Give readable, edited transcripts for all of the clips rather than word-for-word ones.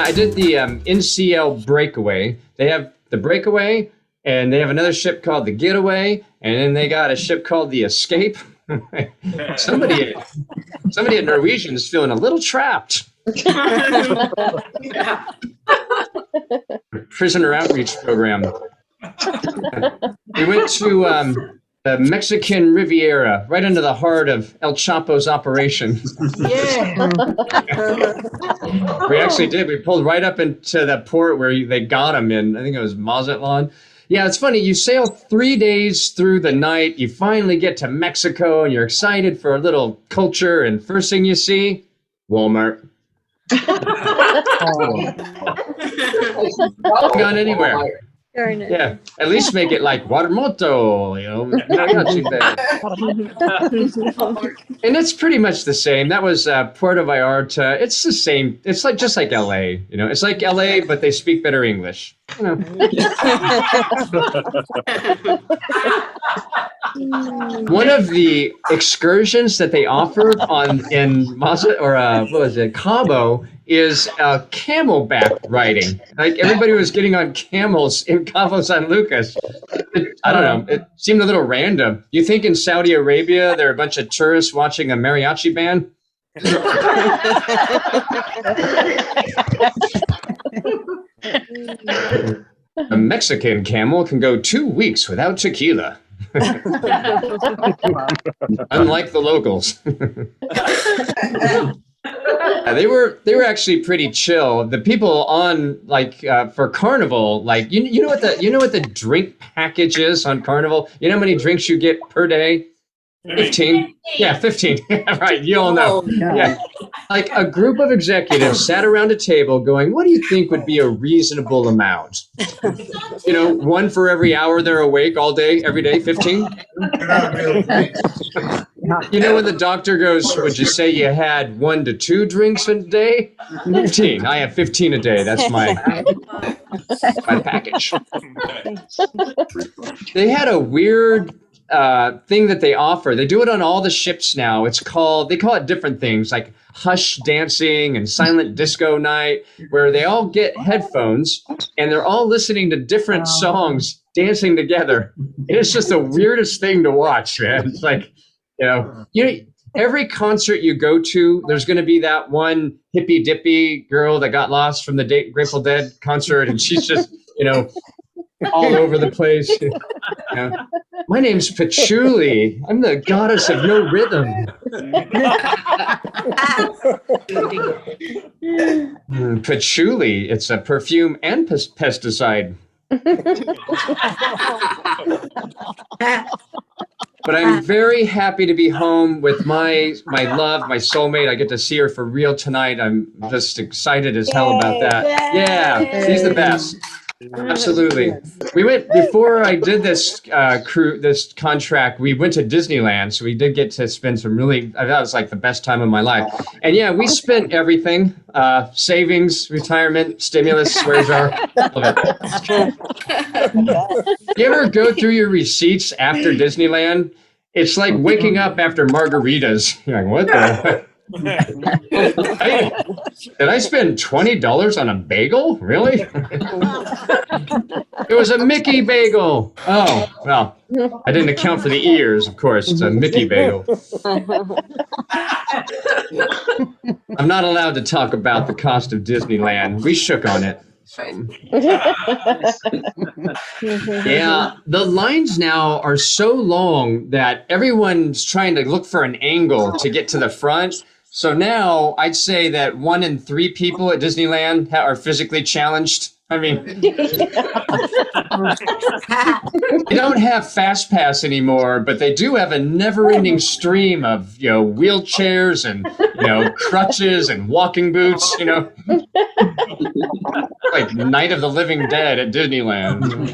I did the NCL Breakaway. They have the Breakaway, and they have another ship called the Getaway, and then they got a ship called the Escape. somebody, somebody at Norwegian is feeling a little trapped. Prisoner outreach program. We went to the Mexican Riviera, right into the heart of El Chapo's operation. Yeah. We actually did. We pulled right up into the port where they got him in. I think it was Mazatlan. Yeah, it's funny. You sail 3 days through the night. You finally get to Mexico, and you're excited for a little culture. And first thing you see, Walmart. Gone anywhere. Yeah, at least make it like Watermoto, mariachi band. And it's pretty much the same. That was Puerto Vallarta. It's the same. It's like just like LA. It's like LA, but they speak better English. One of the excursions that they offer in Cabo is camelback riding. Like everybody was getting on camels in Cabo San Lucas. I don't know. It seemed a little random. You think in Saudi Arabia there are a bunch of tourists watching a mariachi band? A Mexican camel can go 2 weeks without tequila. Unlike the locals. They were actually pretty chill. The people on for Carnival, you know what the drink package is on Carnival? You know how many drinks you get per day? 15? Yeah, 15. Right, you all know. Yeah. Like a group of executives sat around a table going, what do you think would be a reasonable amount? One for every hour they're awake all day, every day, 15? When the doctor goes, would you say you had 1 to 2 drinks a day? 15. I have 15 a day. That's my package. They had a weird thing that they offer. They do it on all the ships now. They call it different things like hush dancing and silent disco night, where they all get headphones and they're all listening to different songs, dancing together. It's just the weirdest thing to watch, man. It's like, every concert you go to, there's going to be that one hippy dippy girl that got lost from the Grateful Dead concert, and she's just, all over the place. My name's Patchouli. I'm the goddess of no rhythm. Patchouli. It's a perfume and pesticide. But I'm very happy to be home with my love, my soulmate. I get to see her for real tonight. I'm just excited as hell about that. Yeah, she's the best. Absolutely. We went before I did this this contract. We went to Disneyland, so we did get to spend that was like the best time of my life. And yeah, we spent everything: savings, retirement, stimulus, swear jar, all of it. You ever go through your receipts after Disneyland? It's like waking up after margaritas. You're like, what the? Did I spend $20 on a bagel? Really? It was a Mickey bagel. Oh, well, I didn't account for the ears, of course. It's a Mickey bagel. I'm not allowed to talk about the cost of Disneyland. We shook on it. Yeah, the lines now are so long that everyone's trying to look for an angle to get to the front. So now I'd say that 1 in 3 people at Disneyland are physically challenged. I mean, you don't have Fast Pass anymore, but they do have a never-ending stream of, wheelchairs and, crutches and walking boots, like Night of the Living Dead at Disneyland.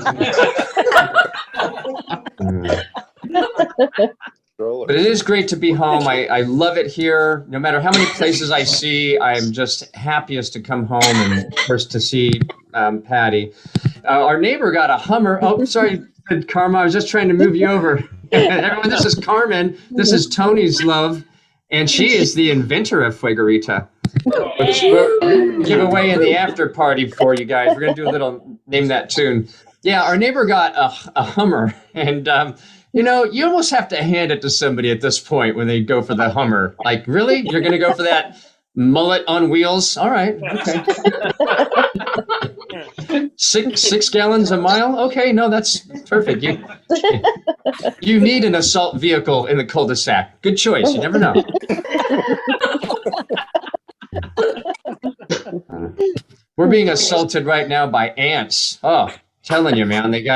But it is great to be home. I love it here. No matter how many places I see, I'm just happiest to come home and first to see Patty. Our neighbor got a Hummer. Oh, sorry, Karma. I was just trying to move you over. Everyone, this is Carmen. This is Tony's love. And she is the inventor of Fuegarita, which we'll give away in the after party for you guys. We're going to do a little name that tune. Yeah, our neighbor got a Hummer, and you almost have to hand it to somebody at this point when they go for the Hummer. Like, really? You're going to go for that mullet on wheels? All right, okay. 6 gallons a mile? Okay, no, that's perfect. You need an assault vehicle in the cul-de-sac. Good choice. You never know. We're being assaulted right now by ants. Oh, telling you, man. The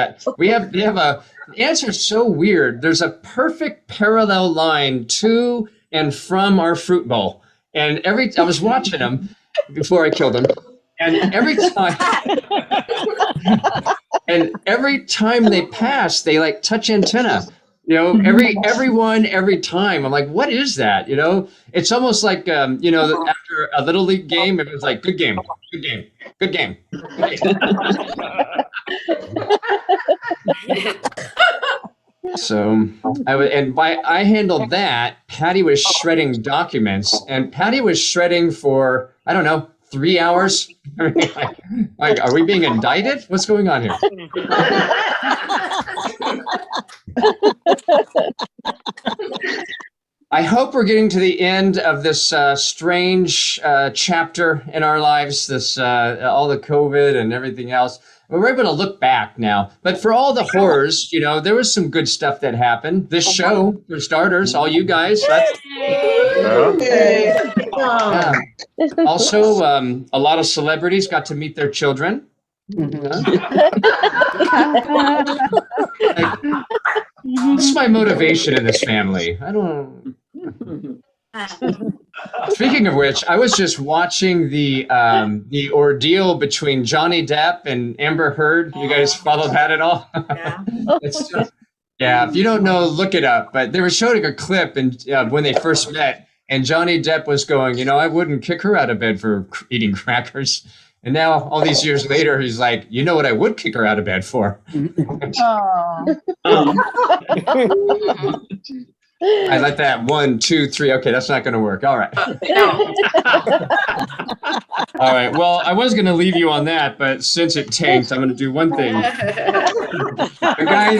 ants are so weird. There's a perfect parallel line to and from our fruit bowl. And I was watching them before I killed them. And every time they pass, they like touch antenna. Every time. I'm like, what is that? It's almost like after a little league game, it was like, good game, good game, good game. So I handled that. Patty was shredding documents, and Patty was shredding for, I don't know, 3 hours. Like, are we being indicted? What's going on here? I hope we're getting to the end of this strange chapter in our lives, this all the COVID and everything else. We're able to look back now. But for all the horrors, there was some good stuff that happened. This show, for starters, all you guys. Also, a lot of celebrities got to meet their children. What's my motivation in this family? I don't. Speaking of which, I was just watching the ordeal between Johnny Depp and Amber Heard. You guys follow that at all? Yeah. If you don't know, look it up. But they were showing a clip and when they first met, and Johnny Depp was going, I wouldn't kick her out of bed for eating crackers. And now, all these years later, he's like, you know what I would kick her out of bed for? I let that 1, 2, 3. Okay, that's not going to work. All right. All right. Well, I was going to leave you on that, but since it tanked, I'm going to do one thing. A guy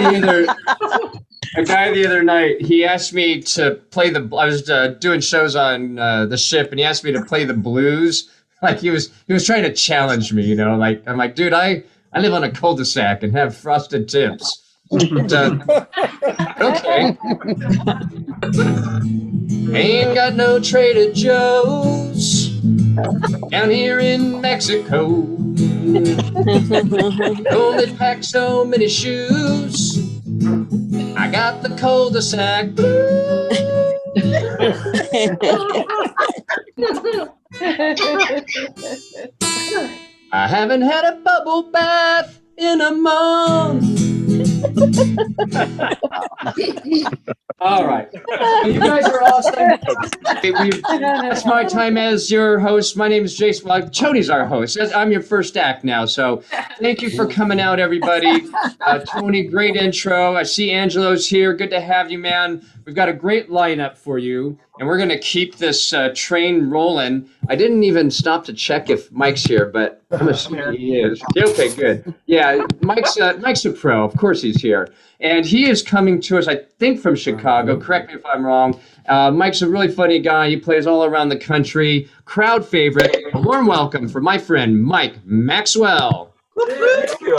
the other night, he asked me to play I was doing shows on the ship, and he asked me to play the blues. Like he was trying to challenge me, Like I'm like, dude, I live on a cul-de-sac and have frosted tips. Okay. Ain't got no Trader Joe's down here in Mexico. Only pack so many shoes. I got the cul-de-sac blues. I haven't had a bubble bath in a month. All right. You guys are awesome. That's my time as your host. My name is Jason. Well, Tony's our host. I'm your first act now. So thank you for coming out, everybody. Tony, great intro. I see Angelo's here. Good to have you, man. We've got a great lineup for you, and we're going to keep this train rolling. I didn't even stop to check if Mike's here, but I'm assuming he is. Okay, good. Yeah, Mike's a pro. Of course he's here. And he is coming to us, I think, from Chicago. Correct me if I'm wrong. Mike's a really funny guy. He plays all around the country. Crowd favorite. A warm welcome for my friend, Mike Maxwell. Thank you.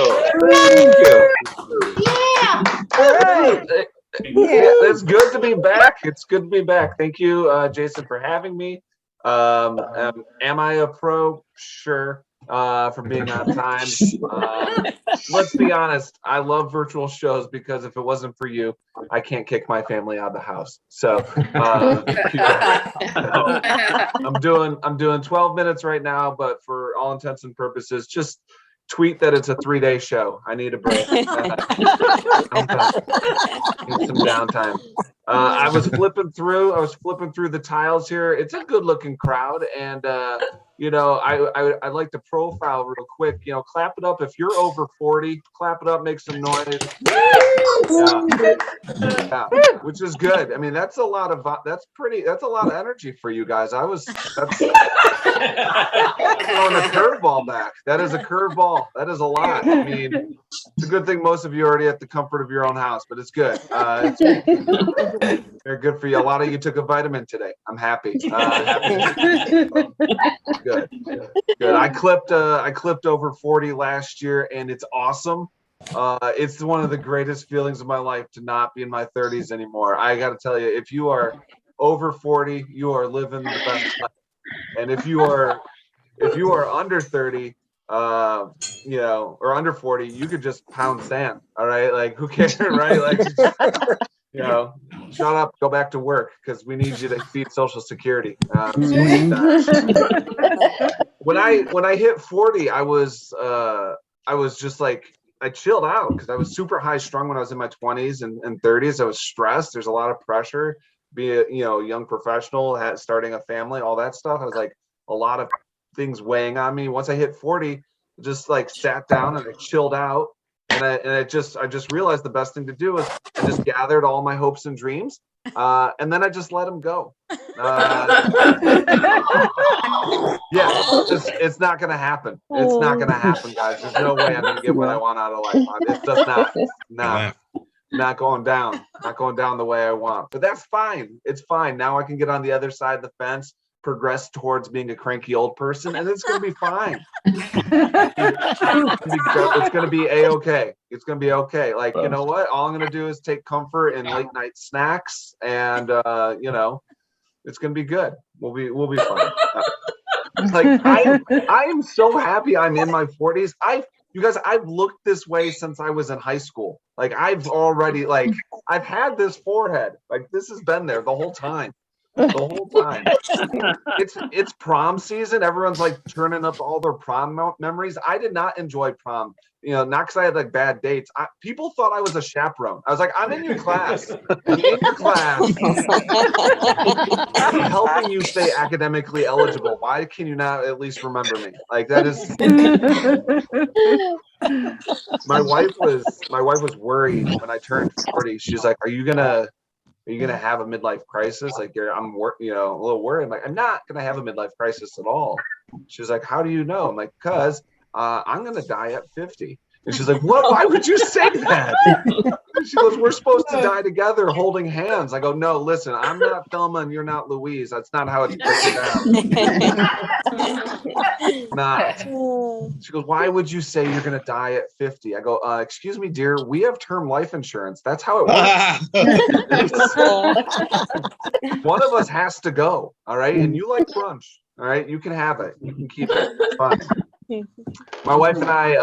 Thank you. Yeah. All right. Yeah, it's good to be back. It's good to be back. Thank you, Jason, for having me. Am I a pro? Sure. For being on time. Let's be honest. I love virtual shows because if it wasn't for you, I can't kick my family out of the house. So I'm doing 12 minutes right now, but for all intents and purposes, just tweet that it's a 3-day show. I need a break. Need some downtime. I was flipping through the tiles here. It's a good looking crowd, and I like to profile real quick. Clap it up if you're over 40. Clap it up, make some noise. Yeah. which is good. I mean, that's a lot of energy for you guys. That's throwing a curveball back. That is a curveball. That is a lot. I mean, it's a good thing most of you are already at the comfort of your own house, but it's good. They're good for you. A lot of you took a vitamin today. I'm happy. Good. I clipped over 40 last year, and it's awesome. It's one of the greatest feelings of my life to not be in my 30s anymore. I got to tell you, if you are over 40, you are living the best life. And if you are under 30, or under 40, you could just pound sand. All right, like who cares, right? Like, shut up, go back to work because we need you to feed Social Security. When I hit 40, I was just like, I chilled out because I was super high strung when I was in my 20s and 30s. I was stressed. There's a lot of pressure, be a young professional, starting a family, all that stuff. I was like, a lot of things weighing on me. Once I hit 40, I just like sat down and I chilled out, and I just realized the best thing to do is I just gathered all my hopes and dreams, and then I just let them go. It's not gonna happen. It's not gonna happen, guys. There's no way I'm gonna get what I want out of life. It's just not going down. Not going down the way I want. But that's fine. It's fine. Now I can get on the other side of the fence, progress towards being a cranky old person, and it's gonna be fine. It's gonna be a-okay. It's gonna be okay. Like, you know what? All I'm gonna do is take comfort in late night snacks, and it's gonna be good. We'll be fine. Like I am so happy I'm in my 40s. You guys, I've looked this way since I was in high school. Like I've had this forehead. Like this has been there the whole time. It's prom season. Everyone's like turning up all their prom memories. I did not enjoy prom. Not because I had like bad dates. People thought I was a chaperone. I was like, I'm in your class. I'm in your class. I'm helping you stay academically eligible. Why can you not at least remember me? Like that is. My wife was worried when I turned 40. She's like, Are you gonna have a midlife crisis? Like I'm a little worried. I'm like, I'm not gonna have a midlife crisis at all. She's like, how do you know? I'm like, because I'm gonna die at 50. And she's like, what? Why would you say that? She goes, we're supposed to die together holding hands. I go, no, listen, I'm not Thelma and you're not Louise. That's not how it's broken down. Not. She goes, why would you say you're going to die at 50? I go, excuse me, dear, we have term life insurance. That's how it works. One of us has to go, all right? And you like brunch, all right? You can have it. You can keep it. It's fun. My wife and I,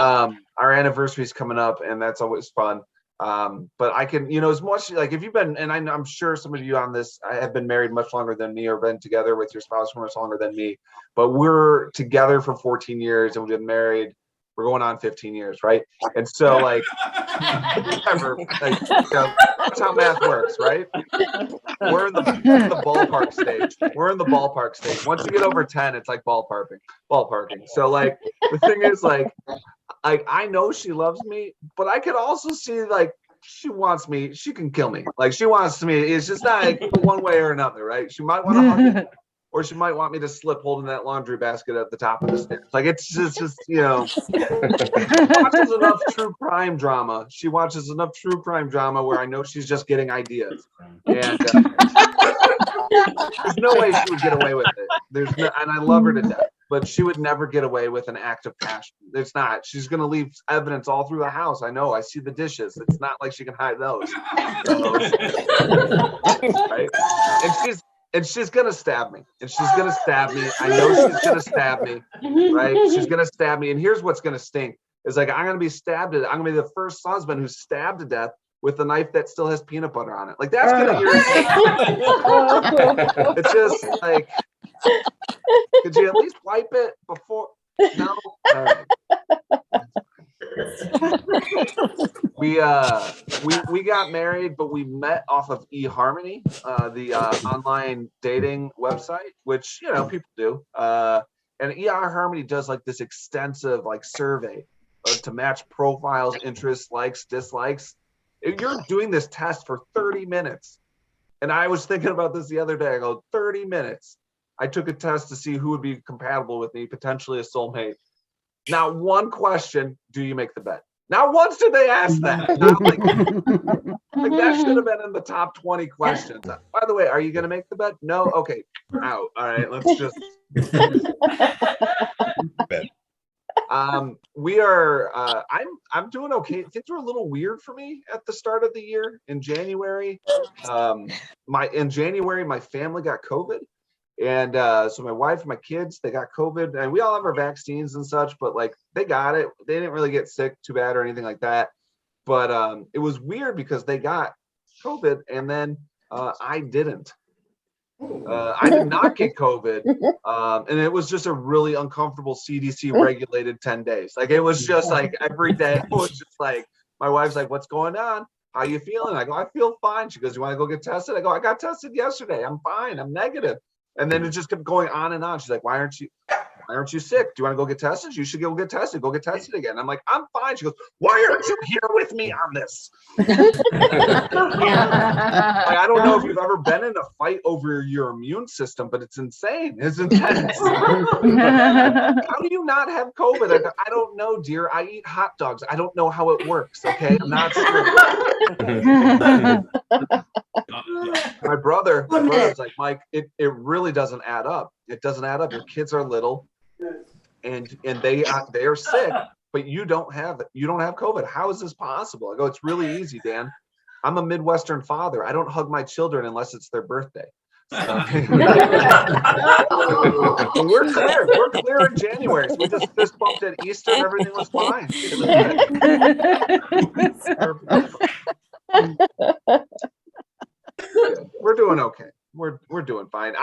our anniversary is coming up, and that's always fun. But I can, as much like if you've been, and I'm sure some of you on this have been married much longer than me or been together with your spouse for much longer than me, but we're together for 14 years and we've been married. We're going on 15 years, right? And so like, whatever, like, that's how math works, right? We're in the ballpark stage. We're in the ballpark stage. Once you get over 10, it's like ballparking. So like, the thing is like I know she loves me, but I could also see like she wants me. She can kill me. Like she wants me. It's just not like one way or another, right? She might want to hug me, or she might want me to slip holding that laundry basket at the top of the stairs. Like it's just she watches enough true crime drama. She watches enough true crime drama where I know she's just getting ideas, and there's no way she would get away with it. And I love her to death. But she would never get away with an act of passion. It's not. She's going to leave evidence all through the house. I know. I see the dishes. It's not like she can hide those. Right? And she's going to stab me. I know she's going to stab me. Right? She's going to stab me. And here's what's going to stink. Is like I'm going to be stabbed. I'm going to be the first husband who's stabbed to death with a knife that still has peanut butter on it. Like that's going to irritate me. It's just like, could you at least wipe it before? No. All right. We got married, but we met off of eHarmony, the online dating website, which people do. And eHarmony does like this extensive like survey to match profiles, interests, likes, dislikes. You're doing this test for 30 minutes. And I was thinking about this the other day. I go, 30 minutes. I took a test to see who would be compatible with me, potentially a soulmate. Not one question, do you make the bed? Not once did they ask that. And I'm like that should have been in the top 20 questions. By the way, are you going to make the bed? No? Okay. Out. All right. Let's just. We are, I'm doing okay. Things were a little weird for me at the start of the year in January. In January, my family got COVID. And so my wife and my kids, they got COVID, and we all have our vaccines and such, but like they got it. They didn't really get sick too bad or anything like that. But it was weird because they got COVID and then I didn't. I did not get COVID. And it was just a really uncomfortable CDC regulated 10 days. Like it was just like every day it was just like, my wife's like, what's going on? How you feeling? I go, I feel fine. She goes, you want to go get tested? I go, I got tested yesterday. I'm fine. I'm negative. And then it just kept going on and on. She's like, why aren't you sick? Do you want to go get tested? You should go get tested. Go get tested again. I'm like, I'm fine. She goes, why aren't you here with me on this? Like, I don't know if you've ever been in a fight over your immune system, but it's insane. It's intense. How do you not have COVID? I go, I don't know, dear. I eat hot dogs. I don't know how it works. Okay. I'm not sure. My brother's like, Mike, it really doesn't add up. It doesn't add up. Your kids are little and they are sick, but you don't have COVID. How is this possible? I go, it's really easy, Dan. I'm a Midwestern father. I don't hug my children unless it's their birthday. So, we're clear. We're clear in January. So we just fist bumped at Easter and everything was fine. We're doing okay. We're doing fine.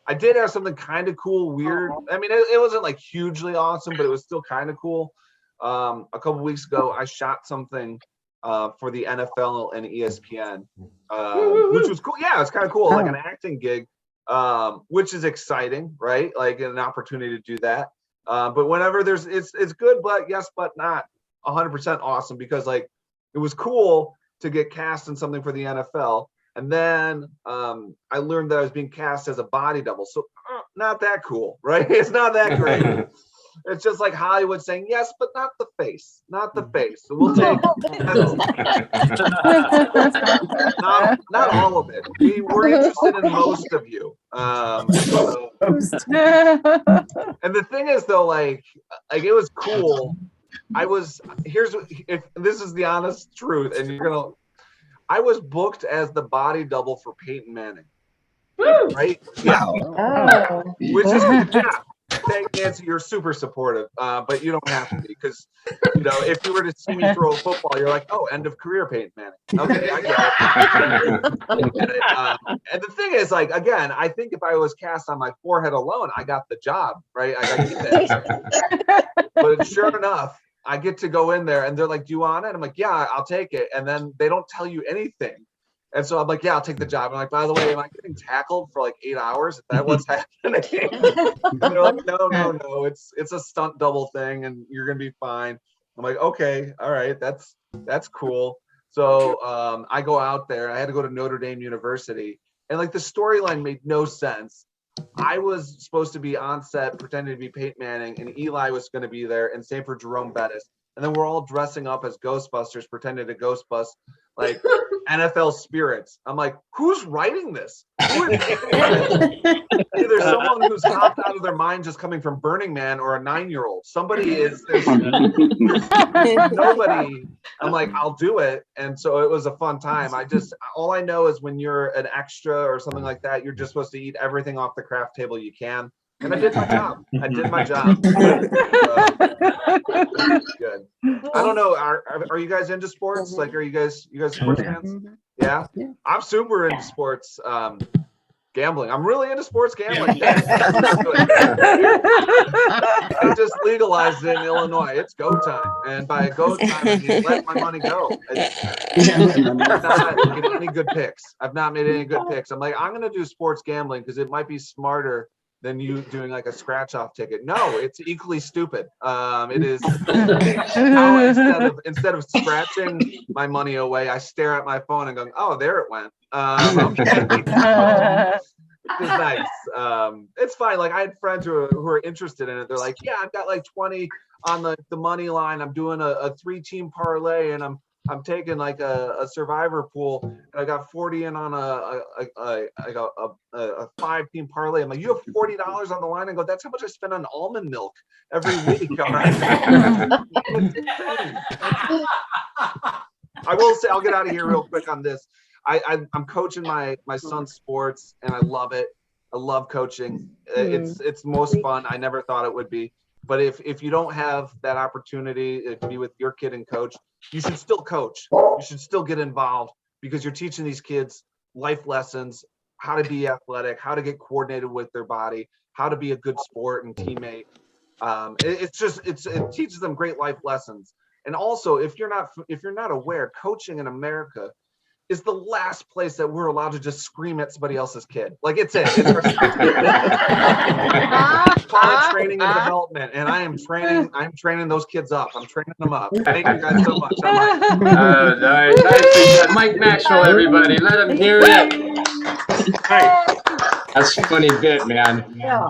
I did have something kind of cool, weird. I mean, it wasn't like hugely awesome, but it was still kind of cool. A couple weeks ago, I shot something for the NFL and ESPN, which was cool. Yeah, it's kind of cool, like an acting gig, which is exciting, right? Like an opportunity to do that. But whenever it's good, but yes, but not 100% awesome, because like it was cool to get cast in something for the NFL. And then I learned that I was being cast as a body double. So not that cool, right? It's not that great. It's just like Hollywood saying, yes, but not the face, not the face. So we'll take not all of it. We're interested in most of you. And the thing is though, like it was cool. If this is the honest truth, and I was booked as the body double for Peyton Manning. Right? Yeah. Oh. Which is, yeah. Thank Nancy, you're super supportive, but you don't have to be, because if you were to see me throw a football, you're like, oh, end of career, Peyton Manning. Okay, I get it. And the thing is, like, again, I think if I was cast on my forehead alone, I got the job, right? I got to get that. But sure enough, I get to go in there and they're like, do you want it? I'm like, yeah, I'll take it. And then they don't tell you anything. And so I'm like, yeah, I'll take the job. I'm like, by the way, am I getting tackled for like 8 hours? Is that what's happening? And they're like, no, it's a stunt double thing and you're going to be fine. I'm like, okay, all right, that's cool. So I go out there. I had to go to Notre Dame University. And like the storyline made no sense. I was supposed to be on set pretending to be Peyton Manning, and Eli was going to be there, and same for Jerome Bettis. And then we're all dressing up as Ghostbusters, pretending to Ghostbust like NFL spirits. I'm like, who's writing this? Who is writing this? Either someone who's hopped out of their mind just coming from Burning Man, or a 9-year-old. There's nobody. I'm like, I'll do it. And so it was a fun time. All I know is when you're an extra or something like that, you're just supposed to eat everything off the craft table you can. And I did my job. Good. I don't know. Are you guys into sports? Like, are you guys sports fans? Yeah. I'm super into sports. Gambling. I'm really into sports gambling. I just legalized it in Illinois. It's go time. And by go time, I mean let my money go. I'm not getting any good picks. I've not made any good picks. I'm like, I'm going to do sports gambling because it might be smarter than you doing like a scratch off ticket. No, it's equally stupid. It is how instead of scratching my money away, I stare at my phone and go, oh, there it went. Okay. Which is nice. It's fine. Like I had friends who are interested in it. They're like, yeah, I've got like 20 on the money line. I'm doing a 3-team parlay, and I'm taking like a survivor pool, and I got 40 in on a 5-team parlay. I'm like, you have $40 on the line? I go, that's how much I spend on almond milk every week. All right. I will say, I'll get out of here real quick on this. I'm coaching my son's sports, and I love it. I love coaching. It's most fun. I never thought it would be. But if you don't have that opportunity to be with your kid and coach, you should still coach. You should still get involved, because you're teaching these kids life lessons, how to be athletic, how to get coordinated with their body, how to be a good sport and teammate. It teaches them great life lessons. And also, if you're not aware, coaching in America is the last place that we're allowed to just scream at somebody else's kid. Like it's call it training and development, and I'm training those kids up. I'm training them up. Thank you guys so much. Nice. Mike Maxwell, everybody, let him hear it. That's a funny bit, man. Yeah.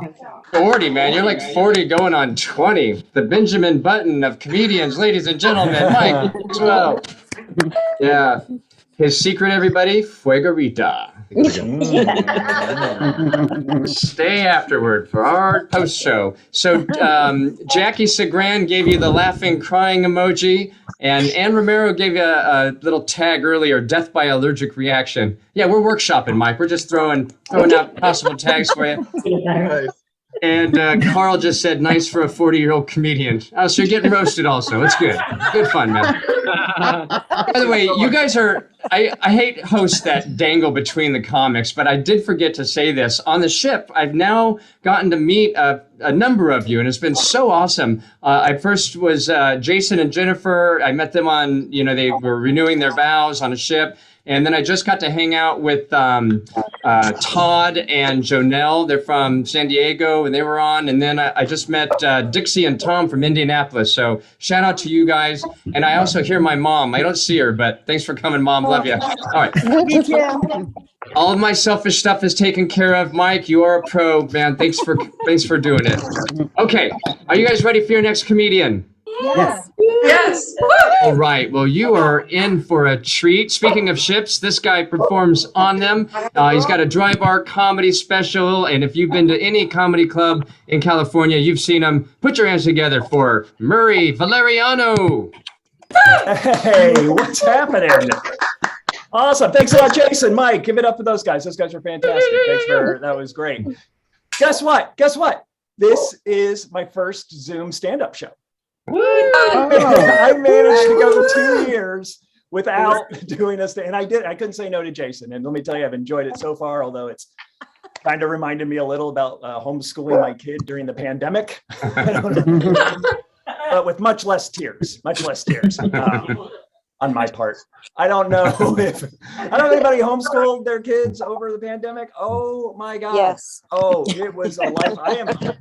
40, man. You're like 40 going on 20. The Benjamin Button of comedians, ladies and gentlemen, Mike Maxwell. Yeah. His secret, everybody, Fuegarita. Stay afterward for our post show. So Jackie Segran gave you the laughing, crying emoji, and Ann Romero gave you a little tag earlier, death by allergic reaction. Yeah, we're workshopping, Mike. We're just throwing out possible tags for you. Nice. And Carl just said, nice for a 40-year-old comedian. Oh, so you're getting roasted also. It's good. Good fun, man. By the way, you guys are, I hate hosts that dangle between the comics, but I did forget to say this. On the ship, I've now gotten to meet a number of you, and it's been so awesome. I first was Jason and Jennifer. I met them on, they were renewing their vows on a ship. And then I just got to hang out with Todd and Jonelle. They're from San Diego, and they were on. And then I just met Dixie and Tom from Indianapolis. So shout out to you guys. And I also hear my mom. I don't see her, but thanks for coming, Mom. Love you. All right. All of my selfish stuff is taken care of. Mike, you are a pro, man. Thanks for doing it. Okay. Are you guys ready for your next comedian? Yes. Yes. All right. Well, you are in for a treat. Speaking of ships, this guy performs on them. He's got a dry bar comedy special. And if you've been to any comedy club in California, you've seen him. Put your hands together for Murray Valeriano. Hey, what's happening? Awesome. Thanks a lot, Jason. Mike, give it up for those guys. Those guys are fantastic. That was great. Guess what? This is my first Zoom stand-up show. I managed to go 2 years without doing this, and I couldn't say no to Jason. And let me tell you, I've enjoyed it so far, although it's kind of reminded me a little about homeschooling my kid during the pandemic. But with much less tears on my part. I don't know if anybody homeschooled their kids over the pandemic. Oh my God. Yes. Oh, it was a life.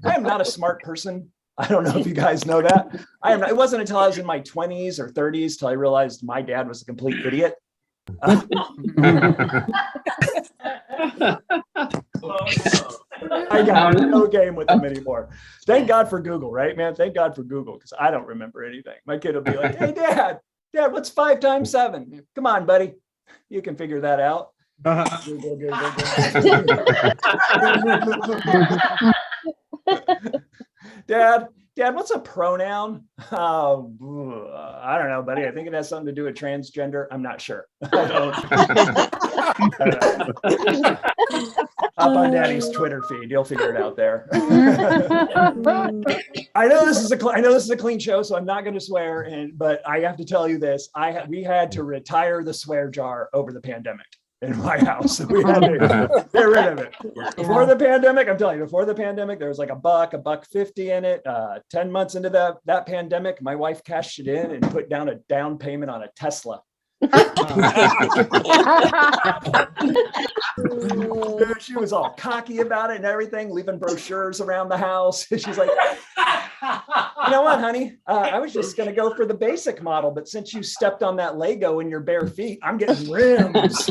I am not a smart person. I don't know if you guys know that. It wasn't until I was in my 20s or 30s till I realized my dad was a complete idiot. I got no game with him anymore. Thank God for Google, right, man? Thank God for Google, because I don't remember anything. My kid will be like, hey, Dad, what's 5 times 7? Come on, buddy. You can figure that out. Dad, what's a pronoun? I don't know, buddy. I think it has something to do with transgender. I'm not sure. I don't. Up on Daddy's Twitter feed, you'll figure it out there. I know this is a clean show, so I'm not going to swear. But I have to tell you this: we had to retire the swear jar over the pandemic in my house. We had to get rid of it. Before the pandemic, I'm telling you, there was like $1.50 in it. 10 months into that pandemic, my wife cashed it in and put down a down payment on a Tesla. Dude, she was all cocky about it and everything, leaving brochures around the house. She's like, you know what, honey? I was just going to go for the basic model, but since you stepped on that Lego in your bare feet, I'm getting rims.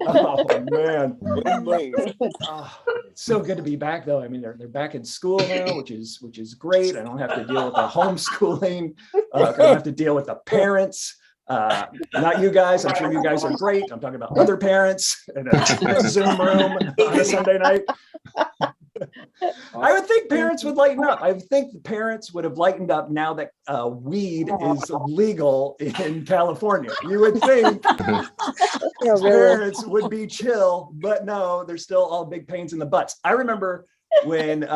Oh man. Oh, it's so good to be back though. I mean, they're back in school now, which is great. I don't have to deal with the homeschooling. I don't have to deal with the parents. Not you guys. I'm sure you guys are great. I'm talking about other parents in a Zoom room on a Sunday night. I would think parents would lighten up. I would think the parents would have lightened up now that weed is legal in California. You would think parents would be chill, but no, they're still all big pains in the butts. I remember when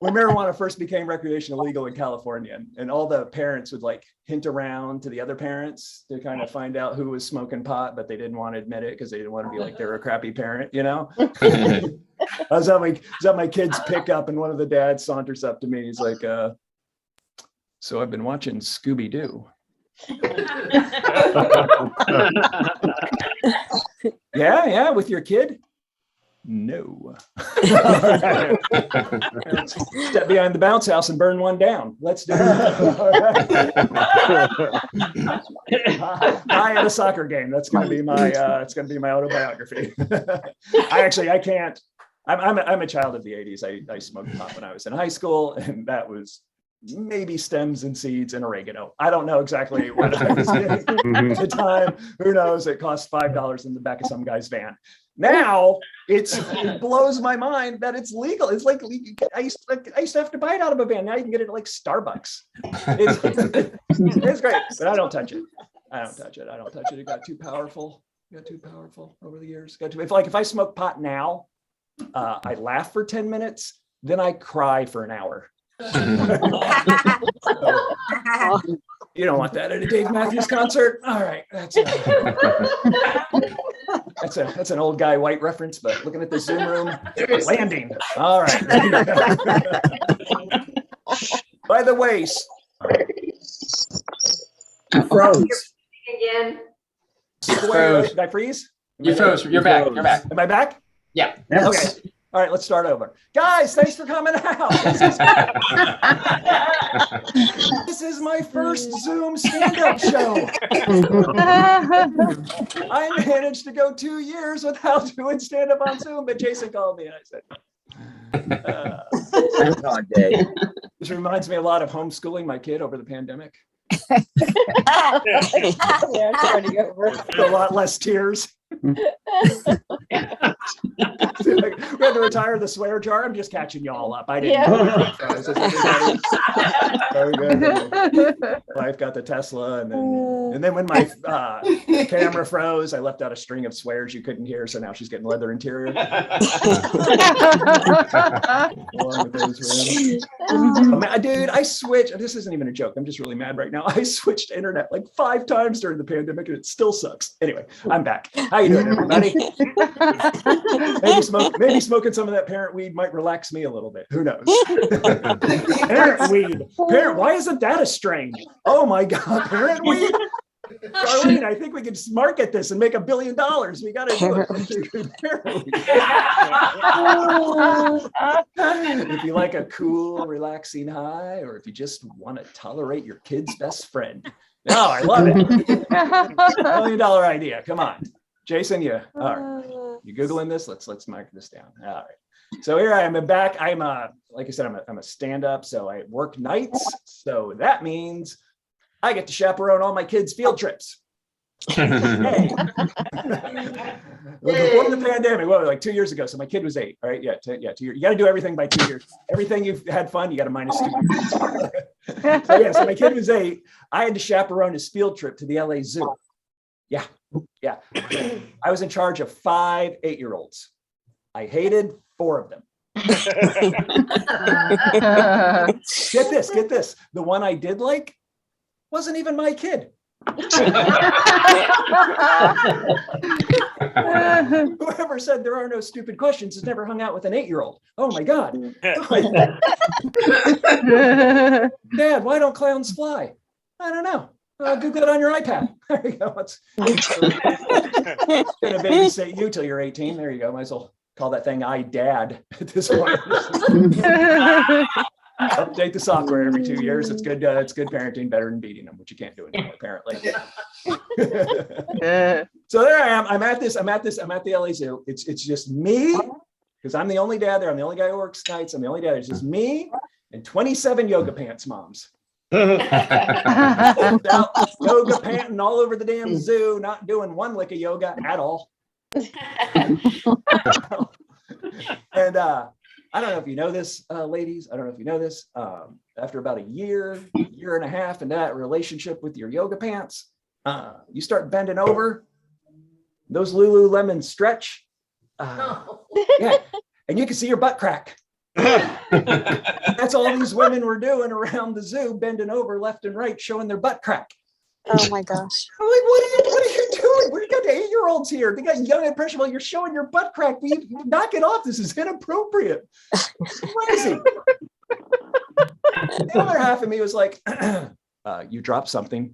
marijuana first became recreational legal in California, and all the parents would like hint around to the other parents to kind of find out who was smoking pot, but they didn't want to admit it because they didn't want to be like they're a crappy parent, you know? I was at my kid's pickup, and one of the dads saunters up to me. He's like, so I've been watching Scooby-Doo. Yeah, with your kid? No. Step behind the bounce house and burn one down. Let's do it. I had a soccer game. That's going to be my autobiography. I can't. I'm a child of the 80s. I smoked pot when I was in high school, and that was maybe stems and seeds and oregano. I don't know exactly what I was getting at the time. Who knows? It cost $5 in the back of some guy's van. Now it blows my mind that it's legal. It's like I used to have to buy it out of a van. Now you can get it at like Starbucks. It's great, but I don't touch it. It got too powerful. Over the years. If I smoke pot now, I laugh for 10 minutes, then I cry for an hour. You don't want that at a Dave Matthews concert. All right, that's an old guy white reference, but looking at the Zoom room, landing. All right. By the way, you froze again. Did I freeze? You froze. You're back. You're back. Am I back? Yeah. Yes. Okay. All right, let's start over. Guys, thanks for coming out. This is my first Zoom stand-up show. I managed to go 2 years without doing stand-up on Zoom, but Jason called me and I said, this reminds me a lot of homeschooling my kid over the pandemic. A lot less tears. We had to retire the swear jar. I'm just catching y'all up. I didn't know. Very good. Wife got the Tesla, and then when my camera froze, I left out a string of swears you couldn't hear, so now she's getting leather interior. Dude, I switched. This isn't even a joke. I'm just really mad right now. I switched internet like 5 times during the pandemic, and it still sucks. Anyway, I'm back. How you doing, everybody? Maybe smoking some of that parent weed might relax me a little bit. Who knows? Parent weed. Why isn't that a strain? Oh my God, parent weed. Charlene, I think we could market this and make $1 billion. We got to do it. If you like a cool, relaxing high, or if you just want to tolerate your kid's best friend. No, I love it. $1 million idea. Come on. Jason, all right. You Googling this? Let's mark this down. All right. So here I am. I'm back. I'm like I said, I'm a stand-up, so I work nights. So that means I get to chaperone all my kids' field trips. Hey. Before the pandemic, like 2 years ago. So my kid was 8. All right. Yeah. 2 years. You got to do everything by 2 years. Everything you've had fun, you got to minus 2 years. So my kid was 8. I had to chaperone his field trip to the LA Zoo. Yeah. I was in charge of 5 8-year-olds. I hated 4 of them. Get this. The one I did like wasn't even my kid. Whoever said there are no stupid questions has never hung out with an 8-year-old. Oh my God. Dad, why don't clowns fly? I don't know. Google it on your iPad. There you go. It's gonna babysit you till you're 18. There you go. Might as well call that thing iDad at this point. Update the software every 2 years. It's good. It's good parenting, better than beating them, which you can't do anymore, apparently. So there I am. I'm at the LA Zoo. It's just me, because I'm the only dad there. I'm the only guy who works nights. I'm the only dad. It's just me and 27 yoga pants moms. Yoga panting all over the damn zoo, not doing one lick of yoga at all. And I don't know if you know this, ladies. I don't know if you know this. After about a year and a half in that relationship with your yoga pants, you start bending over. Those Lululemon stretch. Yeah, and you can see your butt crack. That's all these women were doing around the zoo, bending over left and right, showing their butt crack. Oh my gosh. I'm like, what are you doing? What do you got 8-year-olds here? They got young and impressionable. You're showing your butt crack. Knock it off. This is inappropriate. Crazy. The other half of me was like, you dropped something.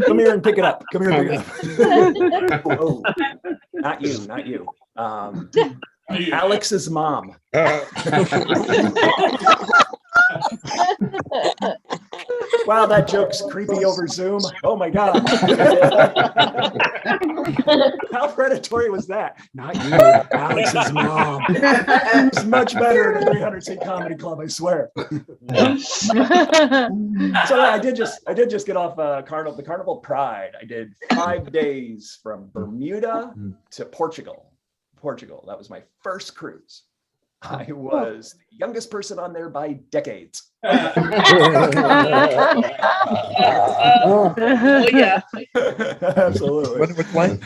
Come here and pick it up. Come here and pick it up. Oh, not you. Alex's mom. Wow, that joke's creepy over Zoom. Oh my God. How predatory was that? Not you, Alex's mom. It's much better than a 300-seat comedy club, I swear. So I did just get off the Carnival Pride. I did 5 days from Bermuda to Portugal. That was my first cruise. I was the youngest person on there by decades. Oh, yeah. Absolutely. Which one?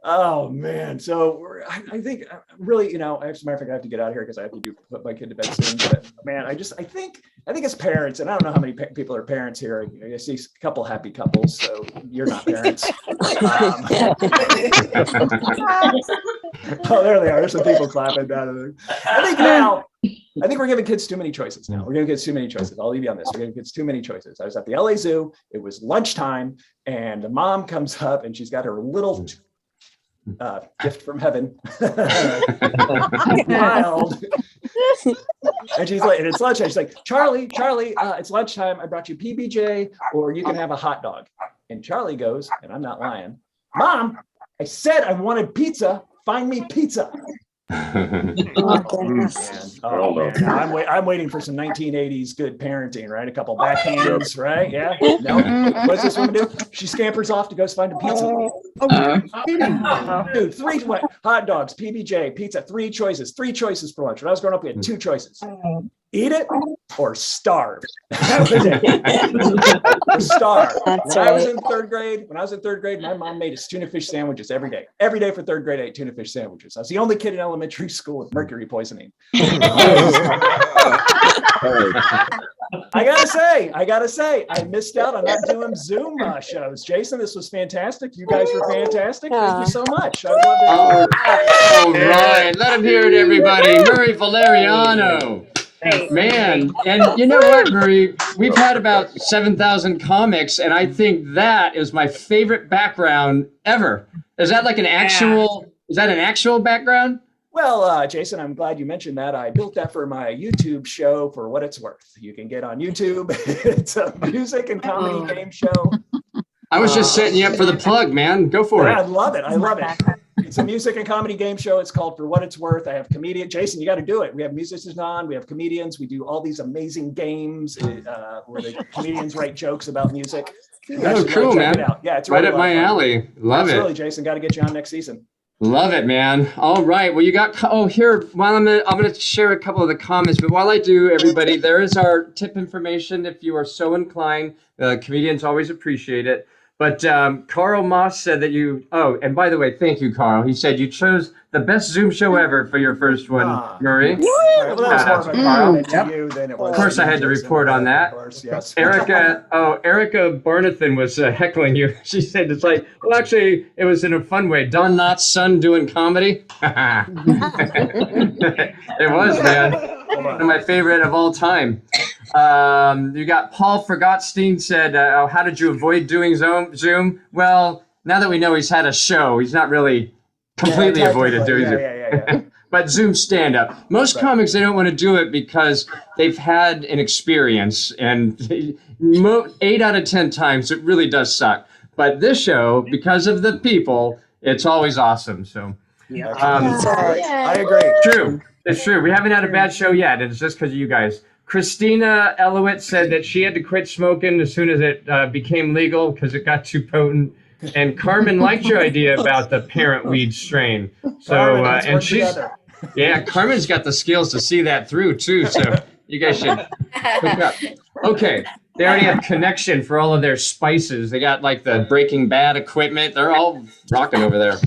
Oh man. So I think really, as a matter of fact, I have to get out of here because I have to put my kid to bed soon. But man, I think as parents, and I don't know how many people are parents here. I see a couple happy couples, so you're not parents. Oh, there they are. There's some people clapping down. I think we're giving kids too many choices now. We're giving kids too many choices. I'll leave you on this. We're giving kids too many choices. I was at the LA Zoo. It was lunchtime, and the mom comes up, and she's got her little gift from heaven. Wild. And she's like, and it's lunchtime. She's like, Charlie, it's lunchtime. I brought you PBJ, or you can have a hot dog. And Charlie goes, and I'm not lying, Mom, I said I wanted pizza. Find me pizza. Oh, man. I'm waiting for some 1980s good parenting, right? A couple backhands, right? Yeah. No. What's this woman do? She scampers off to go find a pizza. Dude, 3 hot dogs, PBJ, pizza, 3 choices for lunch. When I was growing up, we had 2 choices. Eat it or starve. That was it. Or starve. I was in third grade, my mom made us tuna fish sandwiches every day. Every day for third grade, I ate tuna fish sandwiches. I was the only kid in elementary school with mercury poisoning. I gotta say, I missed out on not doing Zoom shows. Jason, this was fantastic. You guys were fantastic. Thank you so much. I love it. All right, let him hear it, everybody. Murray Valeriano. Man, and you know what, Murray? We've had about 7,000 comics, and I think that is my favorite background ever. Is that like an actual? Is that an actual background? Well, Jason, I'm glad you mentioned that. I built that for my YouTube show for what it's worth. You can get on YouTube. It's a music and comedy game show. I was just setting you up for the plug, man. Go for it. I love it. It's a music and comedy game show. It's called For What It's Worth. I have comedian Jason. You got to do it. We have musicians on. We have comedians. We do all these amazing games where the comedians write jokes about music. Oh, cool, man. Yeah, it's right up my alley. Love it. Absolutely, Jason. Got to get you on next season. Love it, man. All right. Well, you got, here, while I'm going to share a couple of the comments, but while I do, everybody, there is our tip information if you are so inclined. Comedians always appreciate it. But Carl Moss said that and by the way, thank you, Carl. He said you chose the best Zoom show ever for your first one, Murray. Well, that was more of a compliment to you than it was. Of course, I had to report on that. Of course, yes. Erica Barnathan was heckling you. She said, it's like, well, actually, it was in a fun way. Don Knotts' son doing comedy. It was, man. One of my favorite of all time. You got Paul Forgotstein said, how did you avoid doing Zoom? Well, now that we know he's had a show, he's not really completely avoided doing Zoom. Yeah. But Zoom stand-up. Most comics, they don't want to do it because they've had an experience, and 8 out of 10 times, it really does suck. But this show, because of the people, it's always awesome. So, I agree. True. It's true. We haven't had a bad show yet. It's just because of you guys. Christina Elowitz said that she had to quit smoking as soon as it became legal because it got too potent. And Carmen liked your idea about the parent weed strain. So, and she's, Carmen's got the skills to see that through too. So you guys should hook up. Okay. They already have Connection for all of their spices. They got like the Breaking Bad equipment. They're all rocking over there.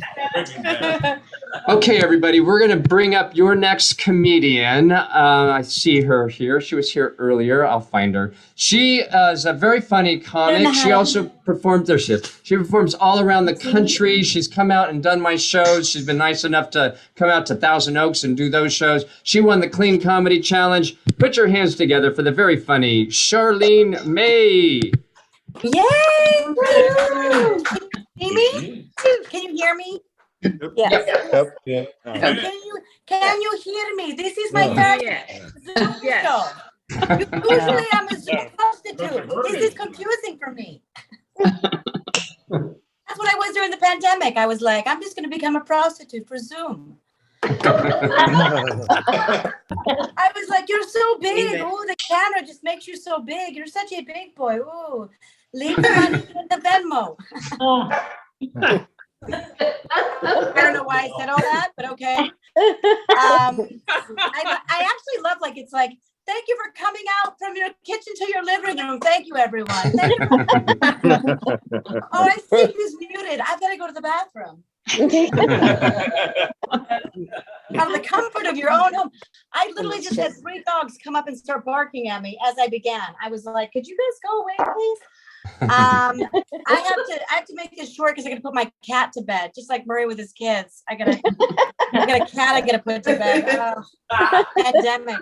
Okay, everybody, we're going to bring up your next comedian. I see her here. She was here earlier. I'll find her. She is a very funny comic. She also performed their shit. She performs all around the country. She's come out and done my shows. She's been nice enough to come out to Thousand Oaks and do those shows. She won the Clean Comedy Challenge. Put your hands together for the very funny Charlene Mae. Yay! Amy, can you hear me? Yep. Yeah. Can you hear me? This is my first Zoom show. Usually I'm a Zoom prostitute. This is confusing for me. That's what I was during the pandemic. I was like, I'm just going to become a prostitute for Zoom. I was like, you're so big. Oh, the camera just makes you so big. You're such a big boy. Oh, leave the money in the Venmo. I don't know why I said all that, but okay. I actually love, like, it's like, thank you for coming out from your kitchen to your living room. Thank you, everyone. Thank you. Oh, I see who's muted. I've got to go to the bathroom. Out of the comfort of your own home. I literally just had 3 dogs come up and start barking at me as I began. I was like, could you guys go away, please? I have to make this short because I got to put my cat to bed, just like Murray with his kids. I got a cat I got to put to bed. Oh, pandemic.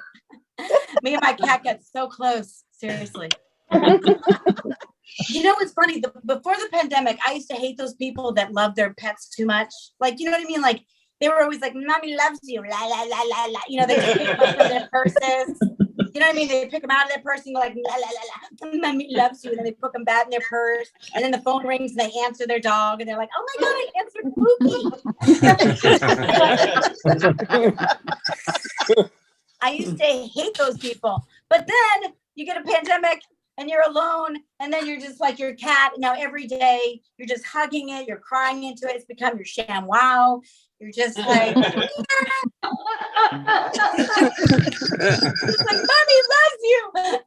Me and my cat got so close. Seriously. You know what's funny? Before the pandemic, I used to hate those people that love their pets too much. Like, you know what I mean? Like, they were always like, "Mommy loves you." La la la la la. You know, they just pick them up from their purses. You know what I mean? They pick them out of their purse and go like, "La la la la." "Mommy loves you," and then they put them back in their purse. And then the phone rings and they answer their dog, and they're like, "Oh my god, I answered Pookie." I used to hate those people, but then you get a pandemic and you're alone, and then you're just like your cat. Now every day you're just hugging it, you're crying into it. It's become your sham wow. You're just like, it's like, "Mommy loves you." But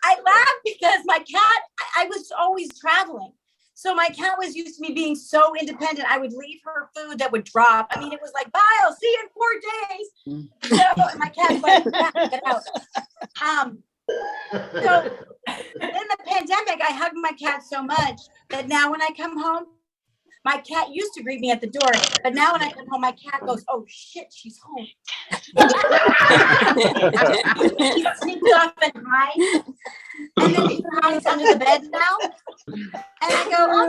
I laugh because my cat, I was always traveling. So my cat was used to me being so independent. I would leave her food that would drop. I mean, it was like, "Bye, I'll see you in 4 days." So, and my cat's like, "Get out." So in the pandemic, I hugged my cat so much that now when I come home, my cat used to greet me at the door, but now when I come home, my cat goes, "Oh shit, she's home." She sneaks off and hides, and then she hides under the bed now. And I go, "Oh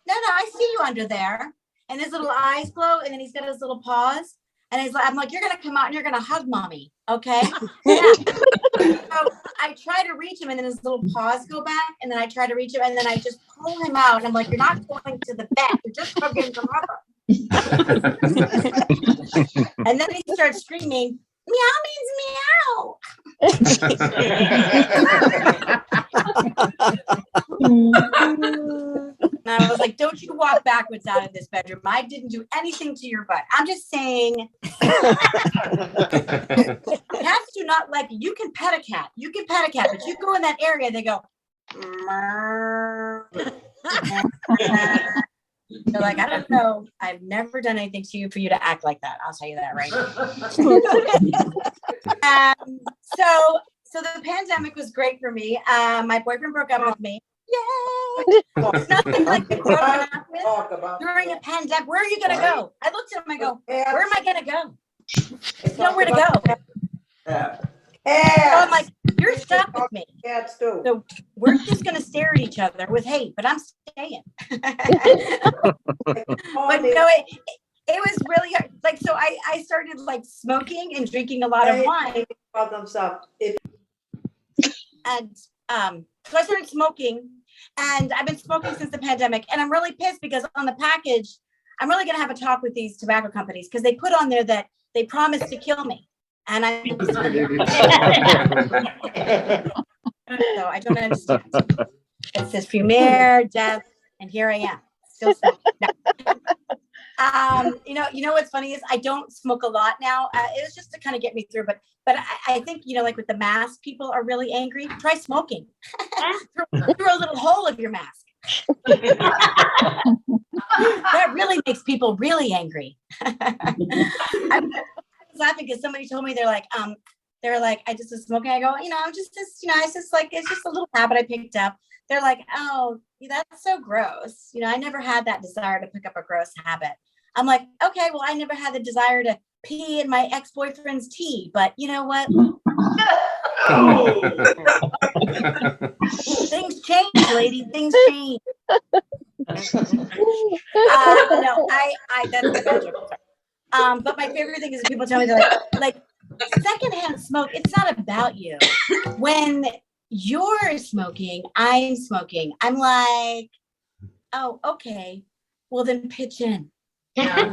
no, I see you under there." And his little eyes glow, and then he's got his little paws. And I'm like, "You're going to come out and you're going to hug mommy. Okay." Yeah. So I try to reach him, and then his little paws go back. And then I try to reach him, and then I just pull him out. And I'm like, "You're not going to the bed. You're just hugging the rubber." And then he starts screaming, "Meow means meow." And I was like, "Don't you walk backwards out of this bedroom. I didn't do anything to your butt. I'm just saying." Cats do not like, you can pet a cat. You can pet a cat, but you go in that area, they go, "Murr." They're like, "I don't know. I've never done anything to you for you to act like that. I'll tell you that right now." So the pandemic was great for me. My boyfriend broke up with me. Yay! It's nothing like being broken up with during a pandemic. Where are you going to go? I looked at him, I go, where am I going to go? There's nowhere to go. So I'm like, you're stuck with me. So we're just going to stare at each other with hate, but I'm staying. But no, it was really like, so I started like smoking and drinking a lot of wine. And so I started smoking, and I've been smoking since the pandemic, and I'm really pissed because on the package, I'm really going to have a talk with these tobacco companies because they put on there that they promised to kill me. And I so I don't understand. It says fumer, death, and here I am, still smoking. No. You know what's funny is I don't smoke a lot now. It was just to kind of get me through, but I think, you know, like with the mask, people are really angry. Try smoking through a little hole of your mask. That really makes people really angry. I was laughing because somebody told me they're like, I just was smoking. I go, you know, I'm just, you know, it's just a little habit I picked up. They're like, oh, that's so gross. You know, I never had that desire to pick up a gross habit. I'm like, okay, well, I never had the desire to pee in my ex-boyfriend's tea, but you know what? Things change, lady. Things change. No, that's a bad joke. But my favorite thing is people tell me they're like secondhand smoke. It's not about you. When you're smoking, I'm smoking. I'm like, oh, okay. Well, then pitch in. These are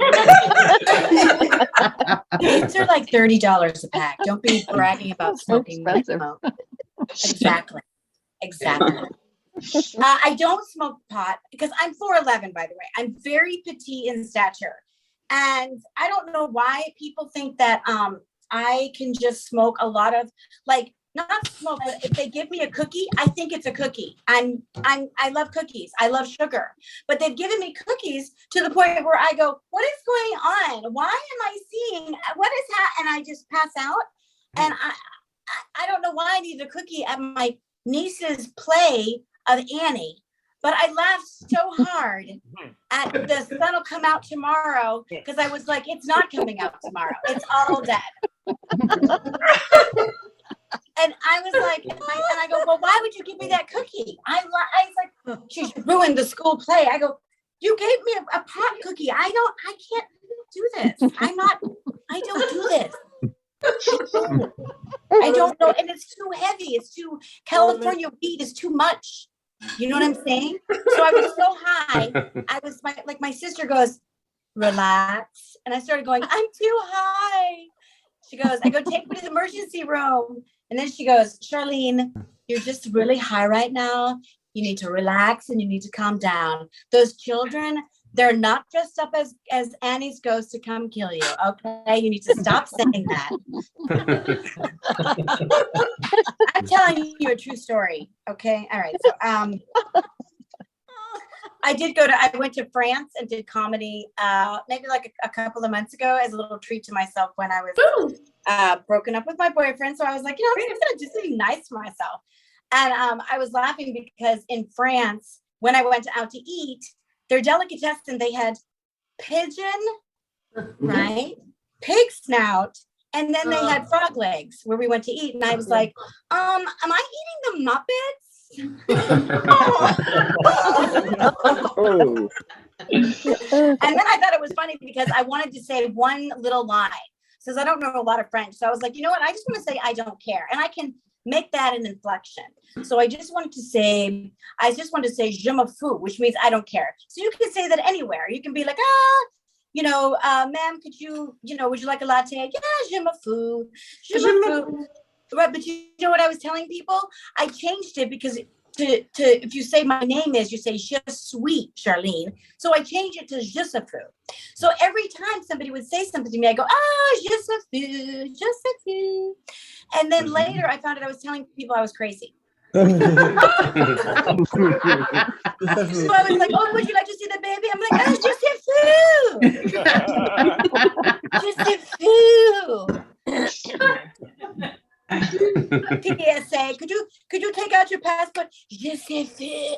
like $30 a pack. Don't be bragging about smoking. Exactly. I don't smoke pot because I'm 4'11", by the way. I'm very petite in stature. And I don't know why people think that I can just smoke a lot of, like, not smoke, but if they give me a cookie, I think it's a cookie. I love cookies. I love sugar. But they've given me cookies to the point where I go, what is going on? Why am I seeing, what is that? And I just pass out. And I don't know why I needed a cookie at my niece's play of Annie. But I laughed so hard at the sun will come out tomorrow because I was like, it's not coming out tomorrow. It's all dead. And I was like, and I go, well, why would you give me that cookie? I was like, she ruined the school play. I go, you gave me a pot cookie. I can't do this. I don't do this. I don't know. And it's too heavy. It's too, California weed is too much. You know what I'm saying? So I was so high. I was like, my sister goes, relax. And I started going, I'm too high. She goes, I go, take me to the emergency room. And then she goes, Charlene, you're just really high right now. You need to relax and you need to calm down. Those children, they're not dressed up as Annie's ghost to come kill you. Okay, you need to stop saying that. I'm telling you a true story. Okay, all right. So I went to France and did comedy maybe like a couple of months ago as a little treat to myself when I was broken up with my boyfriend. So I was like, I'm just gonna do something nice for myself. And I was laughing because in France, when I went out to eat, their delicatessen, they had pigeon, right? Pig snout, and then they had frog legs where we went to eat. And I was like, am I eating the Muppets? And then I thought it was funny because I wanted to say one little line. Since I don't know a lot of French. So I was like, you know what? I just want to say I don't care. And I can make that an inflection. So I just wanted to say, je me fous, which means I don't care. So you can say that anywhere. You can be like, ma'am, would you like a latte? Yeah, je me fous. Je me fous. Right, but you know what I was telling people? I changed it because if you say my name is, you say je suis Charlene. So I changed it to je sais fous. So every time somebody would say something to me, I go, je sais fous, je sais fous. And then later I found out I was telling people I was crazy. So I was like, oh, would you like to see the baby? I'm like, je sais fous. Je sais fous. PSA, could you take out your passport? Je sais faire.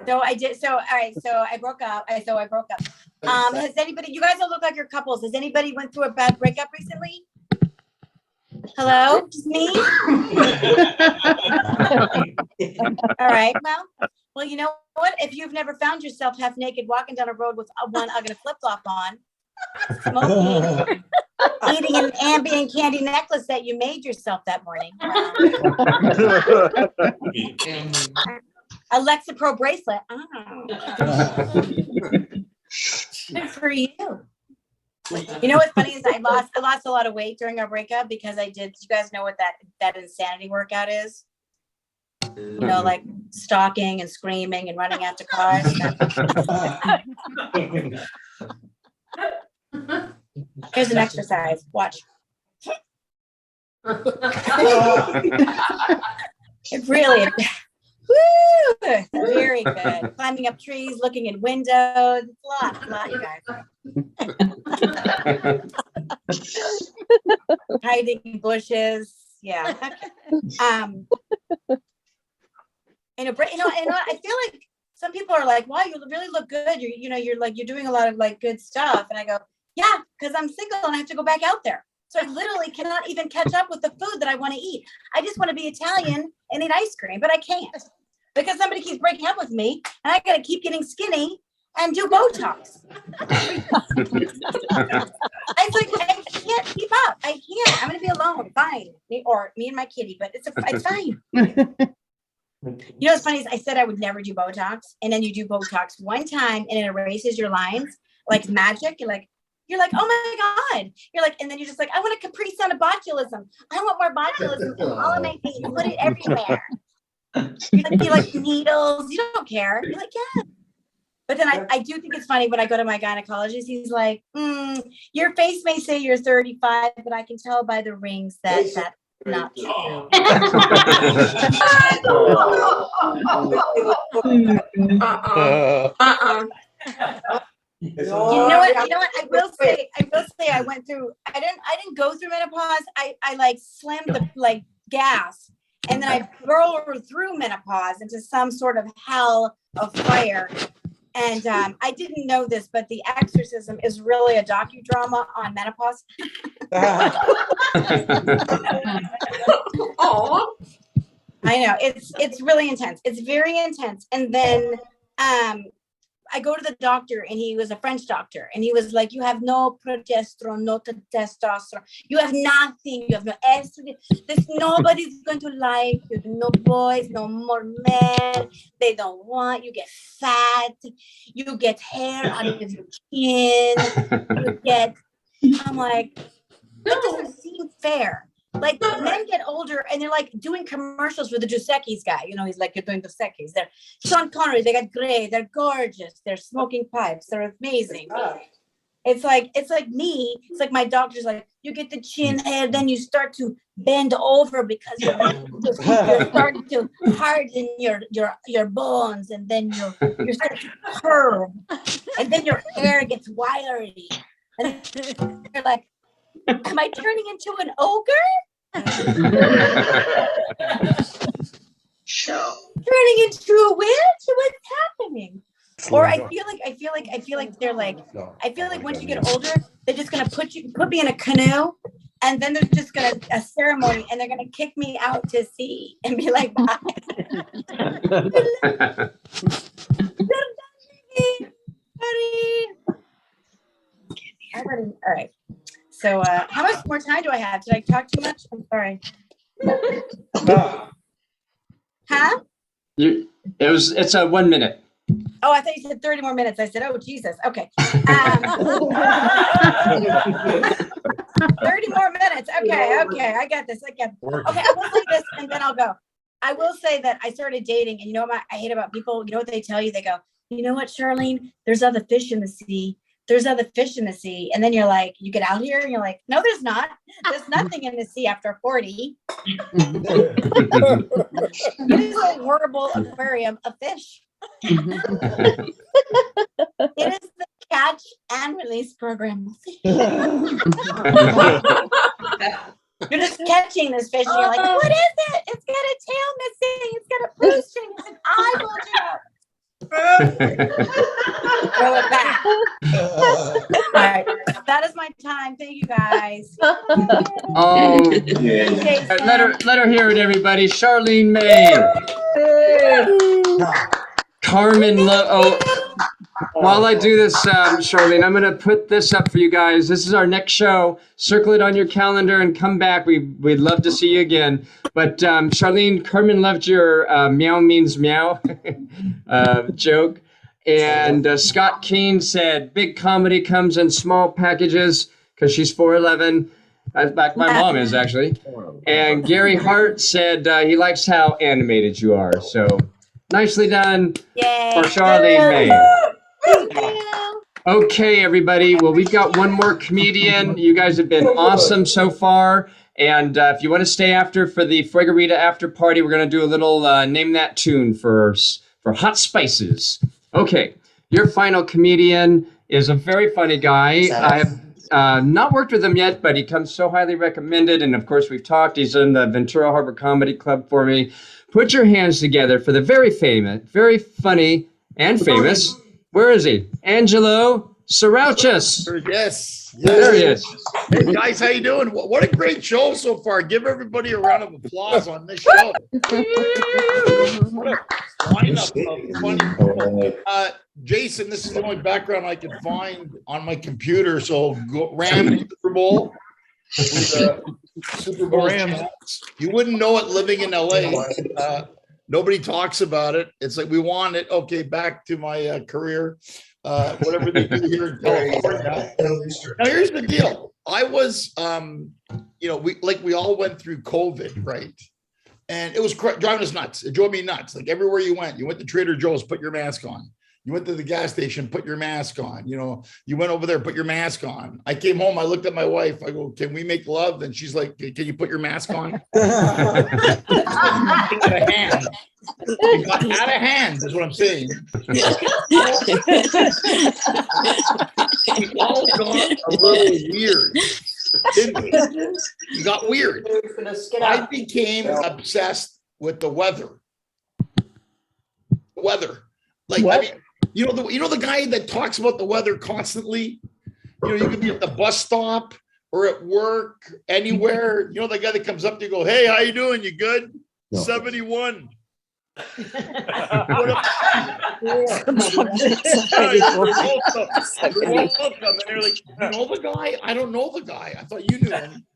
So I did. So all right. So I broke up. Has anybody? You guys don't look like you're couples. Has anybody went through a bad breakup recently? Hello, just me. All right. Well, you know what? If you've never found yourself half naked walking down a road with one UGG and a flip flop on, smoking, eating an Ambien candy necklace that you made yourself that morning. Alexa Pro bracelet. Oh. Good for you. You know what's funny is I lost a lot of weight during our breakup because I did. You guys know what that insanity workout is? You know, like stalking and screaming and running after cars. Here's an exercise. Watch. It really, woo, very good. Climbing up trees, looking in windows. A lot, you guys. Hiding in bushes. Yeah. And I feel like some people are like, wow, you really look good. You're doing a lot of like good stuff. And I go, yeah, because I'm single and I have to go back out there. So I literally cannot even catch up with the food that I want to eat. I just want to be Italian and eat ice cream, but I can't because somebody keeps breaking up with me and I got to keep getting skinny and do Botox. I can't keep up. I can't. I'm going to be alone. Fine. Me and my kitty, but it's fine. You know what's funny is I said I would never do Botox, and then you do Botox one time and it erases your lines like magic. You're like, oh my God. You're like, and then you're just like, I want a Capri Sun of botulism. I want more botulism in all of my face. Put it everywhere. You like needles. You don't care. You're like, yeah. But then I do think it's funny when I go to my gynecologist, he's like, your face may say you're 35, but I can tell by the rings that's not true. You know what? I will say I went through. I didn't go through menopause. I like slammed the like gas, and then I rolled through menopause into some sort of hell of fire. And I didn't know this, but The Exorcism is really a docudrama on menopause. Oh, I know it's really intense. It's very intense. And then I go to the doctor, and he was a French doctor, and he was like, you have no progesterone, no testosterone. You have nothing. You have no estrogen. Nobody's going to like you. No boys, no more men. They don't want you. Get fat. You get hair out of your chin. I'm like, that doesn't seem fair. Like men get older and they're like doing commercials for the Dos Equis guy. You know, he's like, you're doing Dos Equis. They're Sean Connery. They got gray. They're gorgeous. They're smoking pipes. They're amazing. It's like me. It's like my doctor's like, you get the chin hair, then you start to bend over because you're starting to harden your bones, and then you're starting to curve, and then your hair gets wiry, and you're like, am I turning into an ogre? Turning into a witch? What's happening? Or I feel like they're like, I feel like once you get older, they're just gonna put me in a canoe, and then they're just gonna a ceremony, and they're gonna kick me out to sea and be like, bye. All right. So how much more time do I have? Did I talk too much? I'm sorry. Huh? It's a 1 minute. Oh, I thought you said 30 more minutes. I said, oh, Jesus. Okay. 30 more minutes. Okay. I got this. Okay, I will say this and then I'll go. I will say that I started dating, and you know what I hate about people? You know what they tell you? They go, you know what, Charlene? There's other fish in the sea. There's other fish in the sea. And then you're like, you get out here and you're like, no, there's not. There's nothing in the sea after 40. It is a horrible aquarium of fish. It is the catch and release program. You're just catching this fish and you're like, what is it? It's got a tail missing. It's got a blue string. It's an eye bulging out. Throw it back. All right. That is my time. Thank you guys. Oh, let her hear it, everybody. Charlene Mae. Carmen. While I do this, Charlene, I'm going to put this up for you guys. This is our next show. Circle it on your calendar and come back. We'd love to see you again. But Charlene, Carmen loved your meow means meow joke. And Scott Keane said, big comedy comes in small packages because she's 4'11". Like my mom is, actually. And Gary Hart said he likes how animated you are. So nicely done. Yay. For Charlene Mae. Thank you. Okay, everybody. Well, we've got one more comedian. You guys have been awesome so far. And if you want to stay after for the Fuegarita after party, we're going to do a little name that tune for Hot Spices. Okay, your final comedian is a very funny guy. I have not worked with him yet, but he comes so highly recommended. And of course, we've talked. He's in the Ventura Harbor Comedy Club for me. Put your hands together for the very famous, very funny, and famous. Where is he? Angelo Tsarouchas. Yes. There he is. Hey guys, how you doing? What a great show so far. Give everybody a round of applause on this show. What a lineup of funny people. Jason, this is the only background I can find on my computer. So Ram Super Bowl. Super Bowl Rams. You wouldn't know it living in LA. Nobody talks about it. It's like we want it. Okay, back to my career. Whatever they do here in California. Now here's the deal. I was, we all went through COVID, right? And it was driving us nuts. It drove me nuts. Like everywhere you went to Trader Joe's, put your mask on. You went to the gas station, put your mask on. You went over there, put your mask on. I came home, I looked at my wife. I go, can we make love? And she's like, can you put your mask on? Out of hand. It got out of hand, is what I'm saying. It all got a little weird. It got weird. I became obsessed with the weather. Like, what? I mean, you know the guy that talks about the weather constantly? You could be at the bus stop or at work, anywhere. You know the guy that comes up to you and go, hey, how you doing? You good? No. 71. You're welcome. And they're like, you know the guy? I don't know the guy. I thought you knew him.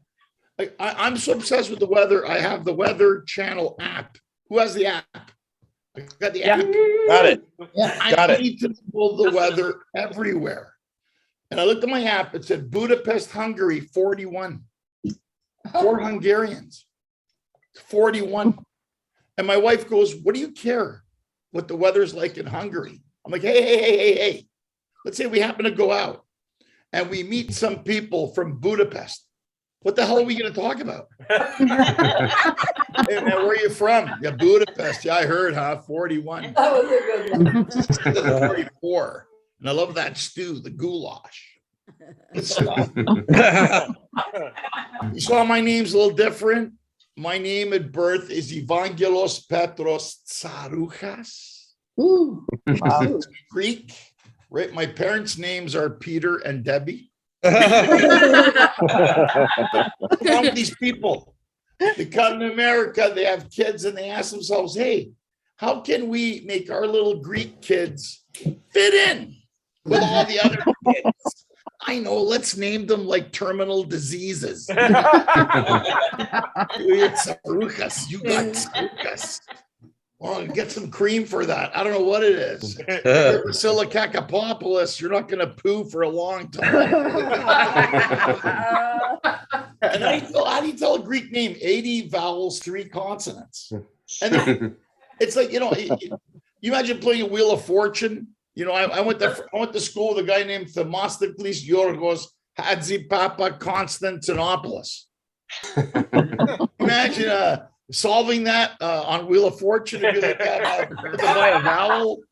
I'm so obsessed with the weather. I have the Weather Channel app. Who has the app? I got the app. Got it. I need to know the weather everywhere. And I looked at my app. It said Budapest, Hungary, 41. 4 Hungarians. 41. And my wife goes, what do you care what the weather's like in Hungary? I'm like, hey. Let's say we happen to go out and we meet some people from Budapest. What the hell are we going to talk about? Hey, man, where are you from? Yeah, Budapest. Yeah, I heard, huh? 41. 44. And I love that stew, the goulash. Good stuff. You saw my name's a little different. My name at birth is Evangelos Petros Tsarouchas. Ooh, wow. Greek, right? My parents' names are Peter and Debbie. What's wrong with these people? They come to America, they have kids, and they ask themselves, hey, how can we make our little Greek kids fit in with all the other kids? I know, let's name them like terminal diseases. You got Tsarouchas. Well, get some cream for that. I don't know what it is. Basilicacapopoulos, you're not going to poo for a long time. And how do you tell a Greek name? 80 vowels, 3 consonants. And then, it's like, you imagine playing a Wheel of Fortune. I went to school with a guy named Themistocles Yorgos Hadzi Papa Constantinopoulos. Imagine solving that on Wheel of Fortune, if you look at to buy a vowel,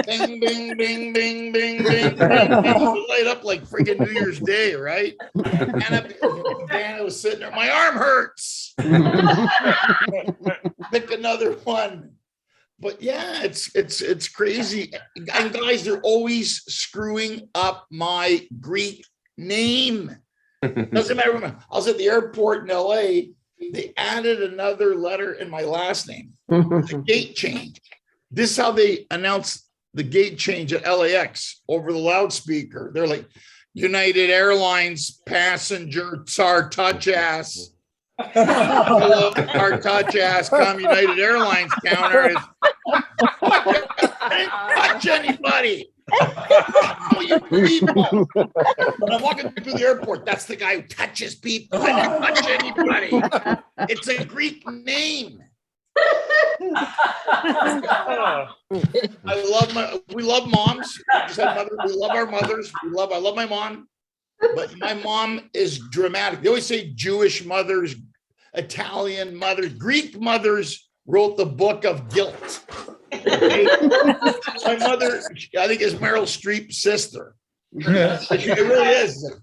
bing, bing, bing, bing, bing, bing, bing, light up like freaking New Year's Day, right? And Dan was sitting there, my arm hurts. Pick another one. But yeah, it's crazy. And guys, they're always screwing up my Greek name. Doesn't matter. I was at the airport in LA. They added another letter in my last name. The gate change. This is how they announced the gate change at LAX over the loudspeaker. They're like, United Airlines passenger Tsarouchas. Hello, Tsarouchas, come United Airlines counter is. I didn't touch anybody. Oh, you people. When I'm walking through the airport, that's the guy who touches people. I didn't touch anybody. It's a Greek name. We love moms. We love our mothers. I love my mom. But my mom is dramatic. They always say Jewish mothers, Italian mothers, Greek mothers wrote the book of guilt. Okay? My mother, I think, is Meryl Streep's sister. It really is.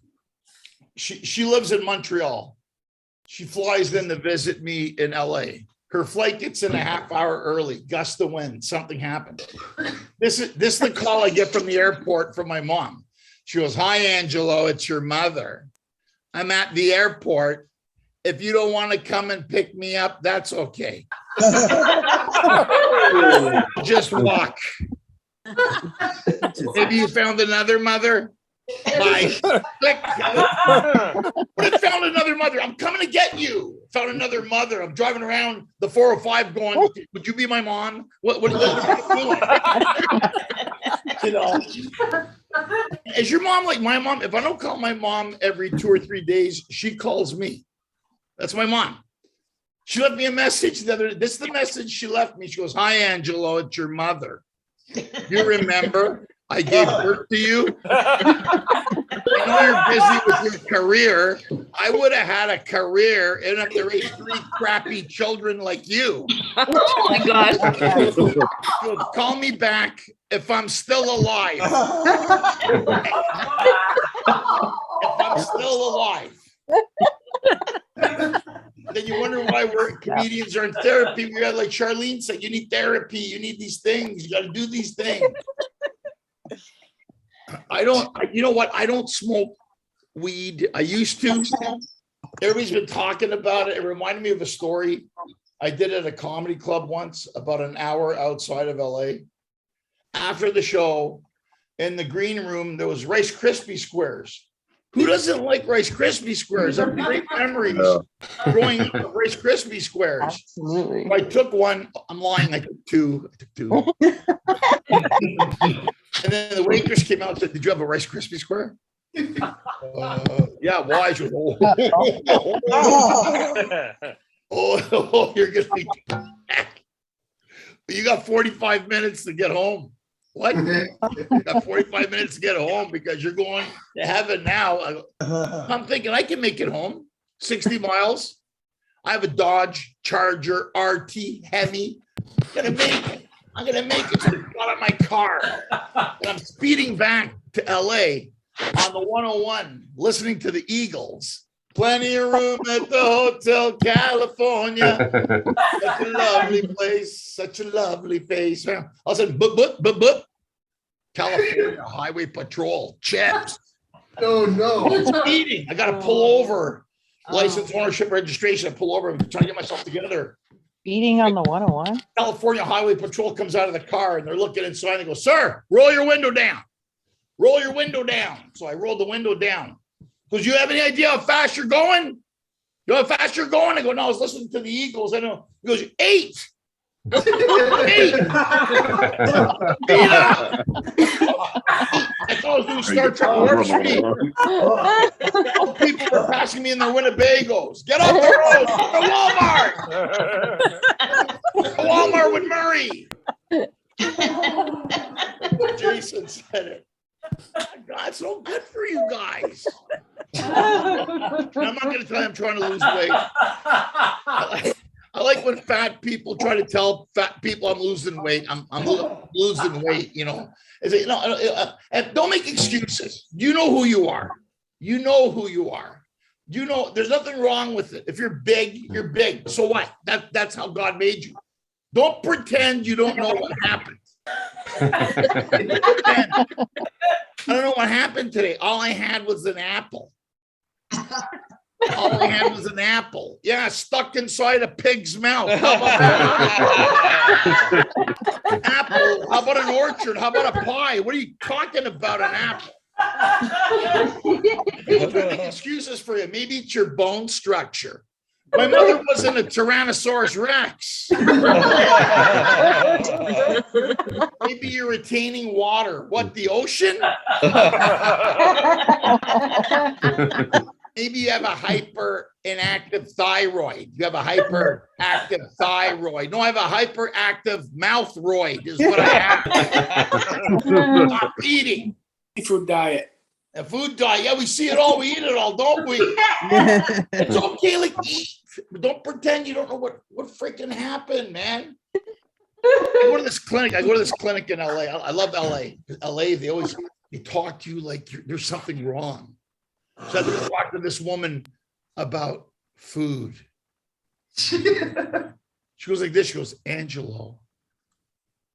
She lives in Montreal. She flies in to visit me in LA. Her flight gets in a half hour early. Gust of wind. Something happened. This is the call I get from the airport from my mom. She goes, hi, Angelo, it's your mother. I'm at the airport. If you don't want to come and pick me up, that's okay. Just walk. Maybe you found another mother? Bye. Click. I found another mother. I'm coming to get you. Found another mother. I'm driving around the 405 going, would you be my mom? What are you doing? You know? Is your mom like my mom? If I don't call my mom every 2 or 3 days, she calls me. That's my mom. She left me a message the other day. This is the message she left me. She goes, hi, Angelo, it's your mother. You remember I gave birth to you? I know you're busy with your career. I would have had a career and have to raise 3 crappy children like you. Oh my God. Call me back if I'm still alive. If I'm still alive. Then you wonder why comedians are in therapy. We got, like Charlene said, you need therapy. You need these things. You got to do these things. You know what? I don't smoke weed. I used to. Everybody's been talking about it. It reminded me of a story I did at a comedy club once, about an hour outside of LA. After the show, in the green room, there was Rice Krispie squares. Who doesn't like Rice Krispie squares? I have great memories growing up with Rice Krispie squares. Absolutely. I took one. I'm lying. I took 2. And then the waitress came out and said, did you have a Rice Krispie square? Yeah, why? She goes, oh, you're going to be back. You got 45 minutes to get home. What? You got 45 minutes to get home because you're going to heaven now. I'm thinking I can make it home. 60 miles. I have a Dodge Charger RT Hemi. I'm going to make it. So I got out of my car. And I'm speeding back to LA on the 101, listening to the Eagles. Plenty of room at the Hotel California. Such a lovely place, such a lovely face. All of a sudden, boop. California Highway Patrol, chips. Oh, no. Speeding. I got to pull over. License, ownership, registration. I pull over. I'm trying to get myself together. Speeding on the 101? California Highway Patrol comes out of the car and they're looking inside. They go, sir, roll your window down. Roll your window down. So I rolled the window down. Goes, you have any idea how fast you're going? You know how fast you're going? I go, no, I was listening to the Eagles. I know. He goes, 8. 8. I thought I was doing Star Trek warp speed. All people were passing me in their Winnebagos. Get off the road. Go to Walmart. Go to Walmart with Murray. Jason said it. God, it's so good for you guys. I'm not going to tell you I'm trying to lose weight. I like when fat people try to tell fat people I'm losing weight. I'm losing weight, you know. And don't make excuses. You know who you are. You know who you are. You know, there's nothing wrong with it. If you're big, you're big. So what? That's how God made you. Don't pretend you don't know what happened. I don't know what happened today. All I had was an apple. All I had was an apple. Yeah, stuck inside a pig's mouth. How about that? Apple. How about an orchard? How about a pie? What are you talking about, an apple? Excuses for you. Maybe it's your bone structure. My mother wasn't a Tyrannosaurus Rex. Maybe you're retaining water. What, the ocean? Maybe you have a hyper-inactive thyroid. You have a hyperactive thyroid. No, I have a hyperactive mouth-roid is what I have. Stop eating. Food diet. A food diet. Yeah, we see it all. We eat it all, don't we? It's okay, like, eat. But don't pretend you don't know what freaking happened, man. I go to this clinic in LA. I love LA. LA, they talk to you like there's something wrong. So I talked to this woman about food. She goes like this. She goes, Angelo,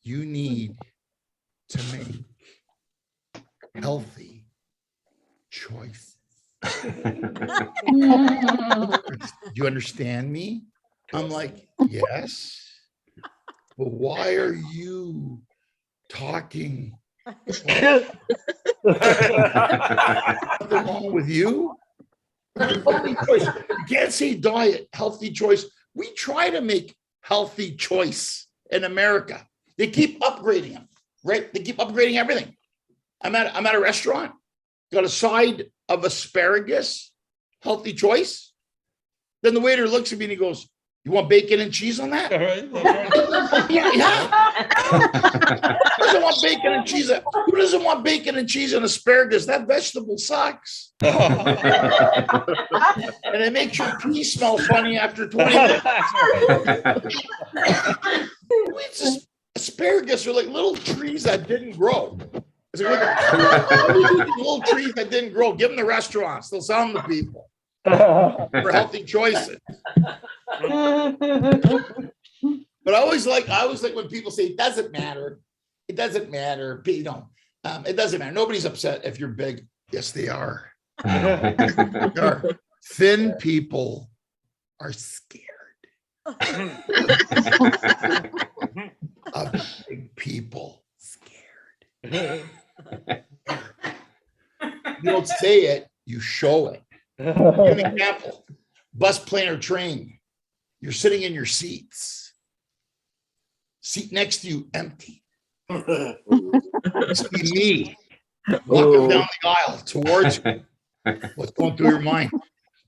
you need to make healthy choices. Do you understand me? I'm like, yes. But why are you talking? Nothing wrong with you. Healthy choice. You can't say diet, healthy choice. We try to make healthy choice in America. They keep upgrading them, right? They keep upgrading everything. I'm at a restaurant, got a side of asparagus, healthy choice. Then the waiter looks at me and he goes, you want bacon and cheese on that? Yeah. Who doesn't want bacon and cheese? Who doesn't want bacon and cheese and asparagus? That vegetable sucks. And it makes your pee smell funny after 20 minutes. It's just, asparagus are like little trees that didn't grow. It's like little trees that didn't grow. Give them the restaurants. They'll sell them to people for healthy choices. But I always like when people say it doesn't matter. It doesn't matter. You know, it doesn't matter. Nobody's upset if you're big. Yes, they are. They are. Thin people are scared of big people. Scared. You don't say it, you show it. Give an example. Bus, plane, or train. You're sitting in your seats. Seat next to you empty. It's me walking down the aisle towards you. What's going through your mind?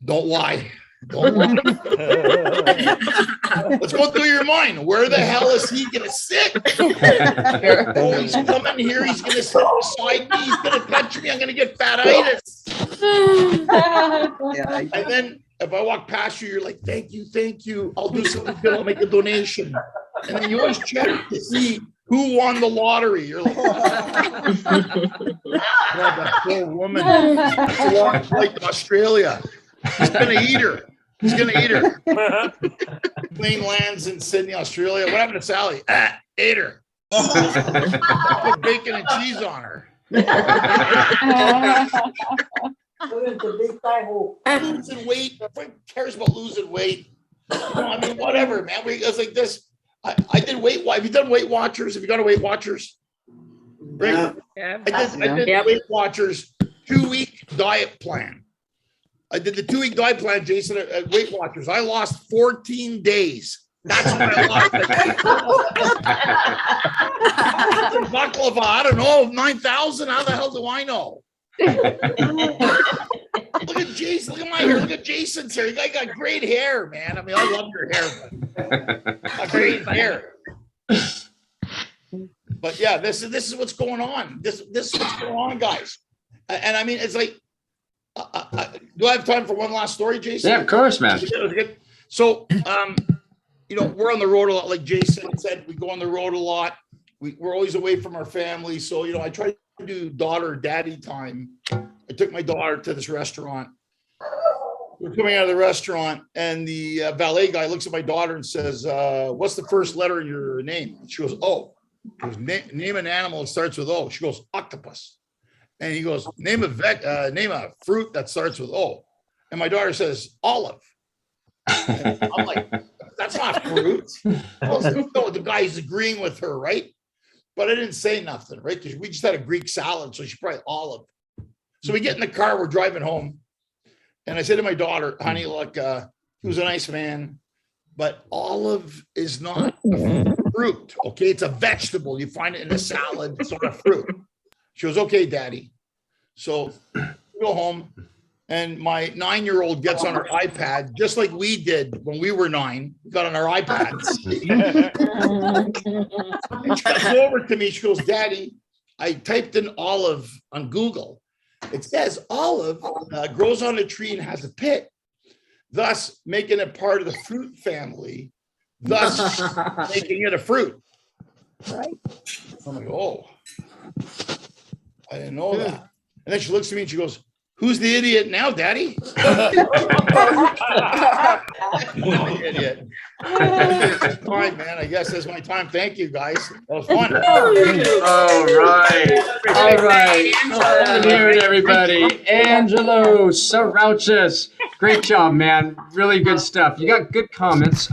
Don't lie. Don't lie. What's going through your mind? Where the hell is he going to sit? Oh, he's coming here. He's going to sit beside me. He's going to touch me. I'm going to get fat-itis. And then if I walk past you, you're like, thank you. I'll do something good. I'll make a donation. And then you always check to see who won the lottery. You're like, that poor woman. It's a long flight to Australia. He's gonna eat her. Plane lands in Sydney, Australia. What happened to Sally? Ate her. Put bacon and cheese on her. Losing weight. Nobody cares about losing weight. I mean, whatever, man. It's like this. I did Weight Watchers. Have you done Weight Watchers? Have you gone to Weight Watchers? Right? Yeah. I did Weight Watchers 2-week diet plan. I did the 2-week diet plan, Jason, at Weight Watchers. I lost 14 days. That's what I lost. Baklava, I don't know, 9,000. How the hell do I know? Look at Jason. Look at my hair. Look at Jason's hair. You guys got great hair, man. I mean, I love your hair, but got great hair. But yeah, this is what's going on. This is what's going on, guys. And I mean, it's like, do I have time for one last story, Jason? Yeah, of course, man. So, you know, we're on the road a lot. Like Jason said, we go on the road a lot. We're always away from our family. So, you know, I try to do daughter daddy time. I took my daughter to this restaurant. We're coming out of the restaurant and the valet guy looks at my daughter and says, what's the first letter in your name? She goes, O. He goes, name an animal that starts with O. She goes, octopus. And he goes, name a fruit that starts with O. And my daughter says, olive. And I'm like, that's not fruit. No, the guy's agreeing with her, right? But I didn't say nothing, right? Because we just had a Greek salad, so she probably olive. So we get in the car, we're driving home. And I said to my daughter, honey, look, he was a nice man, but olive is not a fruit, okay? It's a vegetable. You find it in a salad. It's not a fruit. She goes, okay, daddy. So we go home, and my 9-year-old gets on her iPad, just like we did when we were 9. We got on our iPads. And she comes over to me. She goes, Daddy, I typed in olive on Google. It says olive grows on a tree and has a pit, thus making it part of the fruit family, thus making it a fruit. Right? I'm like, oh, I didn't know that. And then she looks at me and she goes, who's the idiot now, Daddy? Idiot. Fine, man. I guess that's my time. Thank you, guys. That was fun. All right. Here, everybody. Angelo Tsarouchas. Great job, man. Really good stuff. You got good comments.